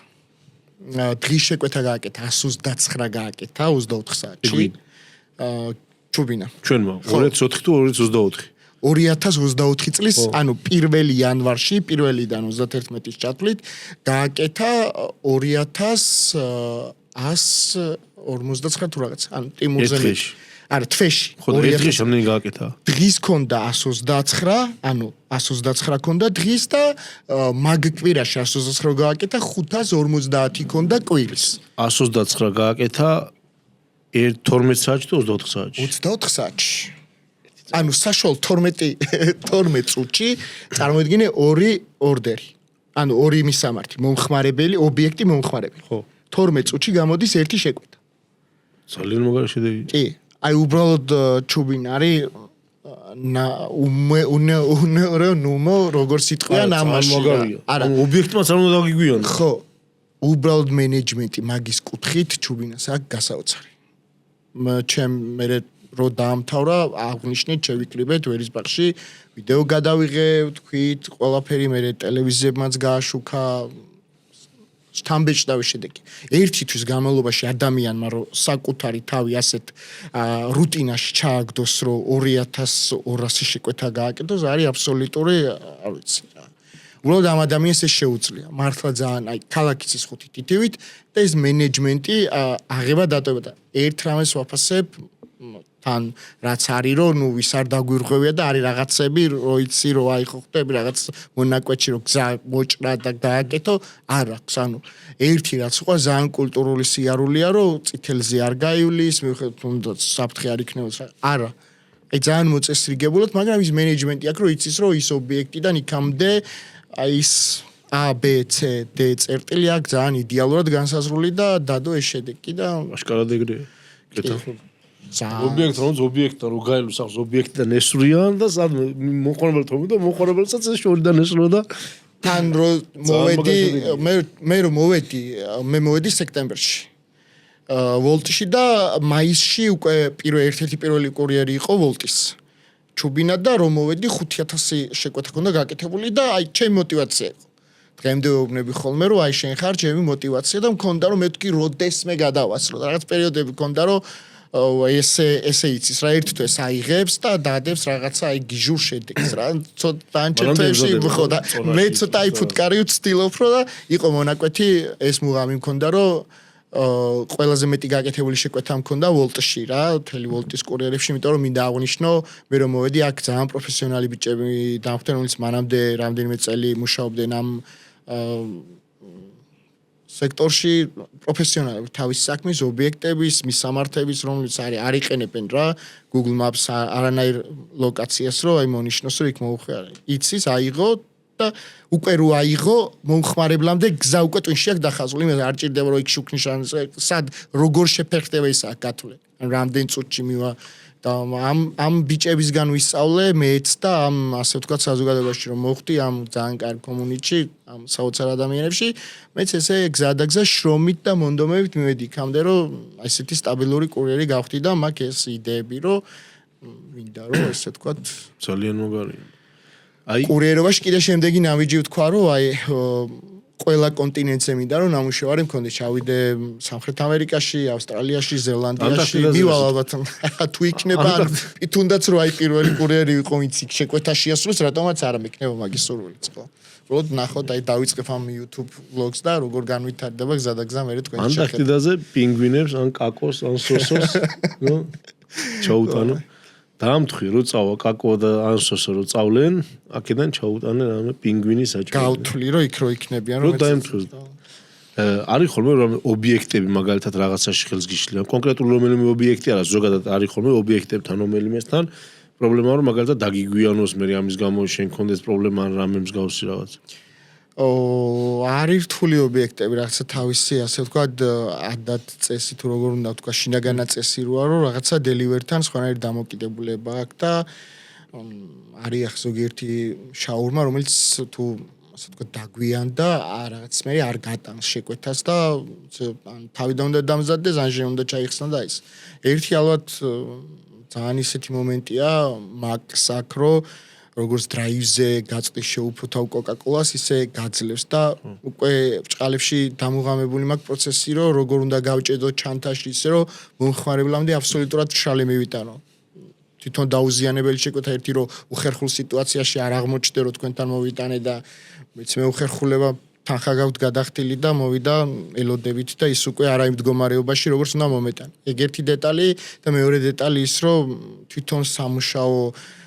დღის შეკვეთა გააკეთა 129 გააკეთა 24 საათში. ჩუბინა. ჩვენმა 2004 თუ 2024. 2024 წლის, ანუ 1 იანვარში, 1-დან 31-ის ჩათვლით გააკეთა 2159 თუ რაღაც. ანუ ტიმურზე არა, თვეში. ხო, დღეს რამდენი გააკეთა? დღის ქონდა 129, ანუ 129 ქონდა დღის და მაგ კვირაში 129 გააკეთა 550 ქონდა კვირის. 129 გააკეთა 12 საათში თუ 24 საათში? 24 საათში. ანუ საშუალო 12 წუთში წარმოიდგინე 2 ორდერი. ანუ 2 მისამართი, მომხმარებელი, ობიექტი მომხმარებელი. ხო. 12 წუთში გამოდის ერთი შეკვეთა. ძალიან მაგარი შედეგი. კი. აი უბრალოდ ჩუბინ არის ნუმო როგორ სიტყვიან ამაში. არა, ობიექტმაც არ უნდა დაგიგვიანო. ხო. უბრალოდ მენეჯმენტი მაგის კუთხით ჩუბინას აქვს გასაოცარი. ჩემ მე რო დაამთავრა, აღნიშნეთ, შევიკრიბეთ ვერისბახში, ვიდეო გადავიღე, თქვით, ყველაფერი მე ტელევიზიებმაც გააშუქა, სტამბეჭდავი შედეგი. ერთი თვის განმავლობაში ადამიანმა რო საკუთარი თავი ასეთ რუტინაში ჩააგდოს, რომ 2200 შეკვეთა გააკეთოს, არის აბსოლუტური, არ ვიცი რა. უბრალოდ ამ ადამიანს ეს შეუძლია. მართლა ძალიან აი ქალაქის ის ხუთი თითივით და ეს მენეჯმენტი აღება დატოვება და ერთ რამეს ვაფასებ თან რაც არის რომ ნუ ვის არ დაგვირღვევია და არის რაღაცები რო იცი რომ აი ხო ხტები რაღაც მონაკვეთში რომ გზა მოჭრა და დააკეთო არ აქვს ანუ ერთი რაც ყვა ძალიან კულტურული სიარულია რომ წითელზე არ გაივლის მიუხედავად თუნდაც საფრთხე არ იქნებოს არა აი ძალიან მოწესრიგებულად მაგრამ ის მენეჯმენტი აქვს რომ იცის რომ ის ობიექტიდან იქამდე აი ის A, B, C, D წერტილი აქვს ძალიან იდეალურად განსაზღვრული და დადო ეს შედეგი და აშკარად ეგრეა. კეთილ. ობიექტთან რო გაელოს ახს ობიექტიდან ესვრიან და სად მოყარებელთ რომ და მოყარებელსაც ეს შორიდან ესრო და თან რო მოვედი მე რო მოვედი მე მოვედი სექტემბერში ვოლტში და მაისში უკვე ერთ-ერთი პირველი კურიერი იყო ვოლტის ჩუბინა და რომ მოვედი 5000 შეკვეთა ქონდა გაკეთებული და აი ჩემი мотиваცია იყო დღემდე ვეუბნები ხოლმე რომ აი შენ ხარ ჩემი мотиваცია და მქონდა რომ მე თქვი როდესმე გადავასრულო რაღაც პერიოდები მქონდა რომ ესე იცის რა ერთ თვეს აიღებს და დადებს რაღაცა აი გიჟურ შედეგს რა ცოტა ანჩეთებში ხო და მე ცოტა აი ფუტკარი ვცდილობ რომ და იყო მონაკვეთი ეს მუღამი მქონდა რომ ყველაზე მეტი გაკეთებული შეკვეთა მქონდა ვოლტში რა მთელი ვოლტის კურიერებში იმიტომ რომ მინდა აღვნიშნო მე რომ მოვედი აქ ძალიან პროფესიონალი ბიჭები დამხვდნენ რომელიც მანამდე რამდენიმე წელი მუშაობდნენ ამ სექტორში პროფესიონალები თავის საქმის ობიექტების მისამართების რომელიც არ იყენებენ რა Google Maps არანაირ ლოკაციას რომ აი მონიშნოს რომ იქ მოუხარე იცის აიღო და უკვე რო აიღო მომხმარებლამდე გზა უკვე ტვინში აქვს დახაზული მე არ ჭირდება რომ იქ შუქნიშანს სად როგორ შეფერხდება ის აქ გათვლე რამდენ წუთში მივა და ამ ბიჭებისგან ვისწავლე მეც და ამ ასე ვთქვათ საზოგადოებაში რომ მოხვდი ამ ძალიან კარგ კომუნიტში ამ საოცარ ადამიანებში მეც ესე გზადაგზა შრომით და მონდომებით მივედი იქამდე რომ ესეთი სტაბილური კურიერი გავხდი და მაგ ეს იდეები რომ მინდა რომ ესე ვთქვათ ძალიან მაგარია აი კურიერობაში კიდე შემდეგი ნავიჯი ვთქვა რომ აი ყველა კონტინენტზე მინდა რომ ნამუშევარი მქონდეს ჩავიდე სამხრეთ ამერიკაში, ავსტრალიაში, ზელანდიაში, მივალ ალბათ თუ იქნება თუნდაც რომ აი პირველი კურიერი იყო ვინც იქ შეკვეთაში ასრულებს, რატომაც არ მექნება მაგის სურვილიც ხო. უბრალოდ ნახოთ აი დავიწყებ ამ YouTube vlogs და როგორ განვითარდება გზადაგზა მე თქვენ შეხედა. ანტარქტიდაზე პინგვინებს, ან კაკოს, ან სოსოს, ნუ ჩაუტანო. დაამთხი რო წავა კაკო და ან სოსო რო წავლენ, აქედან ჩაუტანენ რამე პინგვინის საჭმელი. გავთვლი რომ იქ რო იქნებიან რომ დაემთხეს. არის ხოლმე რომ ობიექტები მაგალითად რაღაცაში ხელს გიშლიან. კონკრეტულ რომელიმე ობიექტი არა, ზოგადად არის ხოლმე ობიექტებთან რომელიმესთან პრობლემაა რომ მაგალითად დაგიგვიანოს მე ამის გამო შენ კონდეს პრობლემა ან რამე მსგავსი რაღაც. არის რთული ობიექტები, რაღაცა თავისი, ასე ვთქვათ, ადათ წესი თუ როგორ უნდა ვთქვა, შინაგანა წესი როა, რომ რაღაცა delivery-თან სხვანაირი დამოკიდებულება აქვს და არის ზოგიერთი შაურმა, რომელიც თუ ასე ვთქვათ, დაგვიანდა, რაღაც მე არ გატანს შეკვეთას და ან თავიდან უნდა დამზადდეს, ან შენ უნდა ჩაიხსნა და ის. ერთი ალბათ ძალიან ისეთი მომენტია მაკს აქ, რომ როგორც დრაივზე გაწვის შეუფოთავ კოკა-კოლას, ისე გაძლევს და უკვე ბრჭყალებში დამუღამებული მაქვს პროცესი, რომ როგორ უნდა გავჭედო ჩანთაში, ისე რომ მომხმარებლამდე აბსოლუტურად მშრალი მივიტანო. თვითონ დაუზიანებელი შეკვეთა ერთი რომ უხერხულ სიტუაციაში არ აღმოჩნდე რომ თქვენთან მოვიტანე და მეც მე უხერხულება თანხა გაქვთ გადახდილი და მოვიდა ელოდებით და ის უკვე არა იმ მდგომარეობაში როგორც უნდა მომეტანე. ეგ ერთი დეტალი და მეორე დეტალი ის რომ თვითონ სამუშაო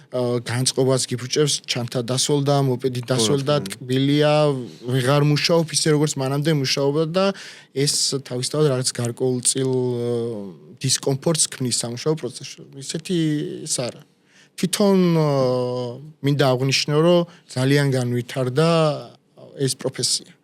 განწყობას გიფუჭებს ჩანთა დასოლდა, მოპედი დასოლდა, ტკბილია, ვეღარ მუშაობ ისე როგორც მანამდე მუშაობდა და ეს თავისთავად რაღაც გარკვეულწილ დისკომფორტს ქმნის სამუშაო პროცესში. ისეთი ის არა. თვითონ მინდა აღვნიშნო, რომ ძალიან განვითარდა ეს პროფესია.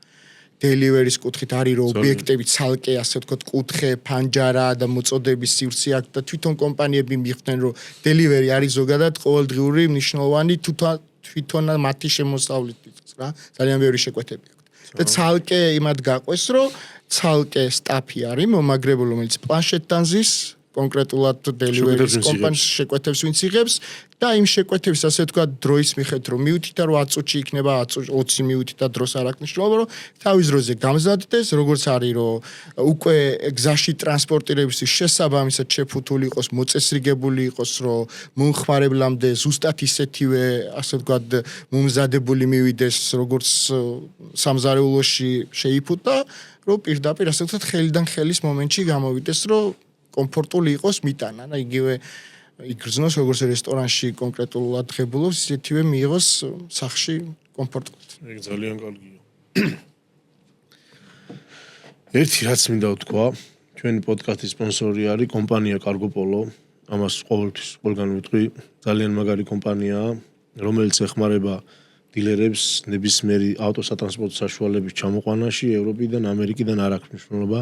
delivery-ის კუთხით არის რომ ობიექტები ცალკე ასე ვთქვათ კუთხე, ფანჯარა და მოწოდების სივრცე აქვს და თვითონ კომპანიები მიხვდნენ რომ delivery არის ზოგადად ყოველდღიური მნიშვნელოვანი თვითონ მათი შემოსავლისთვის რა. ძალიან ბევრი შეკვეთები აქვს. და ცალკე იმად გაყვეს რომ ცალკე სტაფი არის მომაგრებული რომელიც პლანშეტთან ზის კონკრეტულად delivery-ის კომპანიის შეკვეთებს ვინც იღებს და იმ შეკვეთებს ასე ვთქვათ დროის მიხედვით რომ მიუთითა რომ 10 წუთში იქნება 20 მიუთითა დროს არ აქვს მნიშვნელობა რომ თავის დროზე გამზადდეს როგორც არის რომ უკვე გზაში ტრანსპორტირებისთვის შესაბამისად შეფუთული იყოს მოწესრიგებული იყოს რომ მომხმარებლამდე ზუსტად ისეთივე ასე ვთქვათ მომზადებული მივიდეს როგორც სამზარეულოში შეიფუტა რომ პირდაპირ ასე ვთქვათ ხელიდან ხელის მომენტში გამოვიდეს რომ კომფორტული იყოს მიტანა და იგივე იგრძნოს როგორც რესტორანში კონკრეტულად ღებულობს ისეთივე მიიღოს სახლში კომფორტულად. ეგ ძალიან კარგია. ერთი რაც მინდა ვთქვა, ჩვენი პოდკასტის სპონსორი არის კომპანია Cargo Polo. ამას ყოველთვის ყველგან ვიტყვი, ძალიან მაგარი კომპანიაა, რომელიც ეხმარება დილერებს ნებისმიერი ავტოსატრანსპორტო საშუალების ჩამოყვანაში ევროპიდან, ამერიკიდან არ აქვს მნიშვნელობა.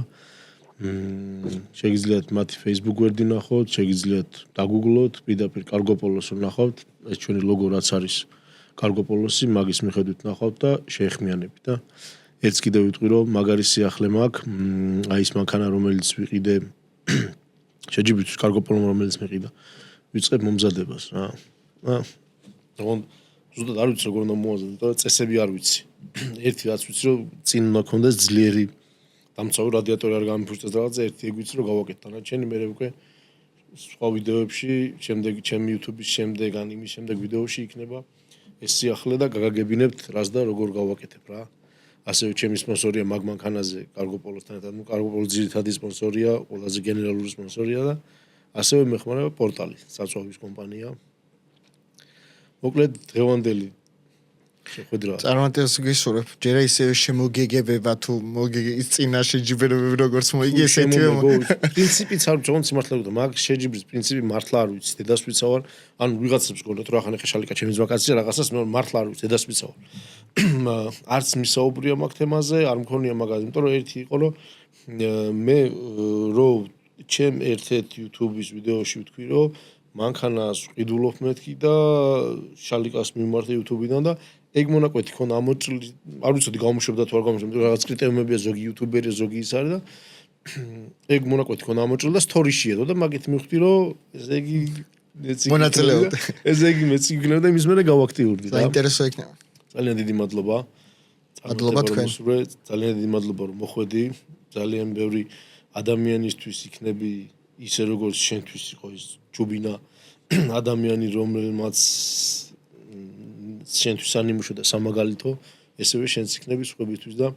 შეგიძლიათ მათი Facebook გვერდი ნახოთ, შეგიძლიათ დაგუგლოთ, პირდაპირ Cargo Polo-ს ნახავთ, ეს ჩვენი ლოგო რაც არის Cargo Polo-ი, მაგის მიხედვით ნახავთ და შეეხმიანებით და ერთს კიდევ ვიტყვი რომ მაგარი სიახლე მაქვს, აი ეს მანქანა რომელიც ვიყიდე შეჯიბრით Cargo Polo-მა რომელიც მიყიდა, ვიწყებ მომზადებას რა. თქო, ზუსტად არ ვიცი როგორ უნდა მომზადო და წესები არ ვიცი. ერთი რაც ვიცი რომ წინ უნდა ქონდეს ძლიერი დამცავი რადიატორი არ გამიფურჭდეს რაღაცა ერთი ეგ ვიცი რომ გავაკეთე და ჩენი მე უკვე სხვა ვიდეოებში შემდეგ ჩემი YouTube-ის შემდეგ ან იმის შემდეგ ვიდეოში იქნება ეს სიახლე და გაგაგებინებთ რას და როგორ გავაკეთებ რა. ასევე ჩემი სპონსორია მაგ მანქანაზე Cargo Polo-სთან ერთად, Cargo Polo ძირითადი სპონსორია, ყველაზე გენერალური სპონსორია და ასევე მეხმარება პორტალი, საწვავის კომპანია. მოკლედ დღევანდელი შეხვედრა. წარმატებას გისურვებ. ჯერა ისე შემოგეგებება თუ ის წინაშე ჯიბერები როგორც მოიგე ესეთივე პრინციპიც არ ვწონს სიმართლე გქონდა, მაგ შეჯიბრის პრინციპი მართლა არ ვიცი, დედას ვიცავარ, ან ვიღაცებს გქონდათ რომ ახლა ხაშალიკა ჩემი ვაკაცია რაღაცას მე მართლა არ ვიცი, დედას ვიცავარ. არც მისაუბრია მაგ თემაზე, არ მქონია მაგაზე, იმიტომ რომ ერთი იყო რომ მე რომ ჩემ ერთ-ერთ YouTube-ის ვიდეოში ვთქვი რომ მანქანას ვყიდულობ მეთქი და შალიკას მიმართე YouTube-დან და ეგ მონაკვეთი ქონდა ამოჭრილი, არ ვიცოდი გამოშვებდა თუ არ გამოშვებდა, რაღაც კრიტერიუმებია ზოგი იუთუბერი, ზოგი ის არის და ეგ მონაკვეთი ქონდა ამოჭრილი და სტორიში ედო და მაგით მივხვდი რომ ესე იგი მონაწილეობდა. ესე იგი მეც იქნება და იმის მერე გავაქტიურდი და საინტერესო იქნება. ძალიან დიდი მადლობა. მადლობა თქვენ. ძალიან დიდი მადლობა რომ მოხვედი. ძალიან ბევრი ადამიანისთვის იქნები ისე როგორც შენთვის იყო ის ჯუბინა ადამიანი რომელმაც შენთვის ანიმუშო და სამაგალითო ესევე შენც იქნები სხვებისთვის და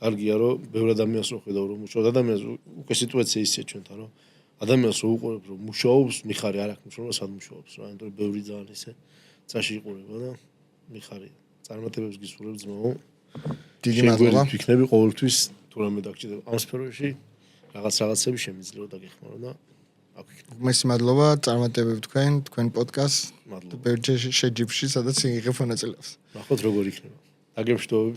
კარგია რომ ბევრი ადამიანს რო ხედავ რომ მუშაობს ადამიანს უკვე სიტუაცია ისეა ჩვენთან რომ ადამიანს რო უყურებ რომ მუშაობს მიხარი არ აქვს მშრომა სად მუშაობს რა იმიტომ რომ ბევრი ძალიან ისე წაში იყურება და მიხარია წარმატებებს გისურვებ ძმაო დიდი მადლობა იქნები ყოველთვის თუ რამე დაგჭირდება ამ სფეროში რაღაცები შემიძლია და გეხმარო და მის მადლობა წარმატებები თქვენ პოდკასტ და ბერჯე შეჯიბში სადაც იღებ მონაწილეობას ნახოთ როგორ იქნება დაგემშვიდობებით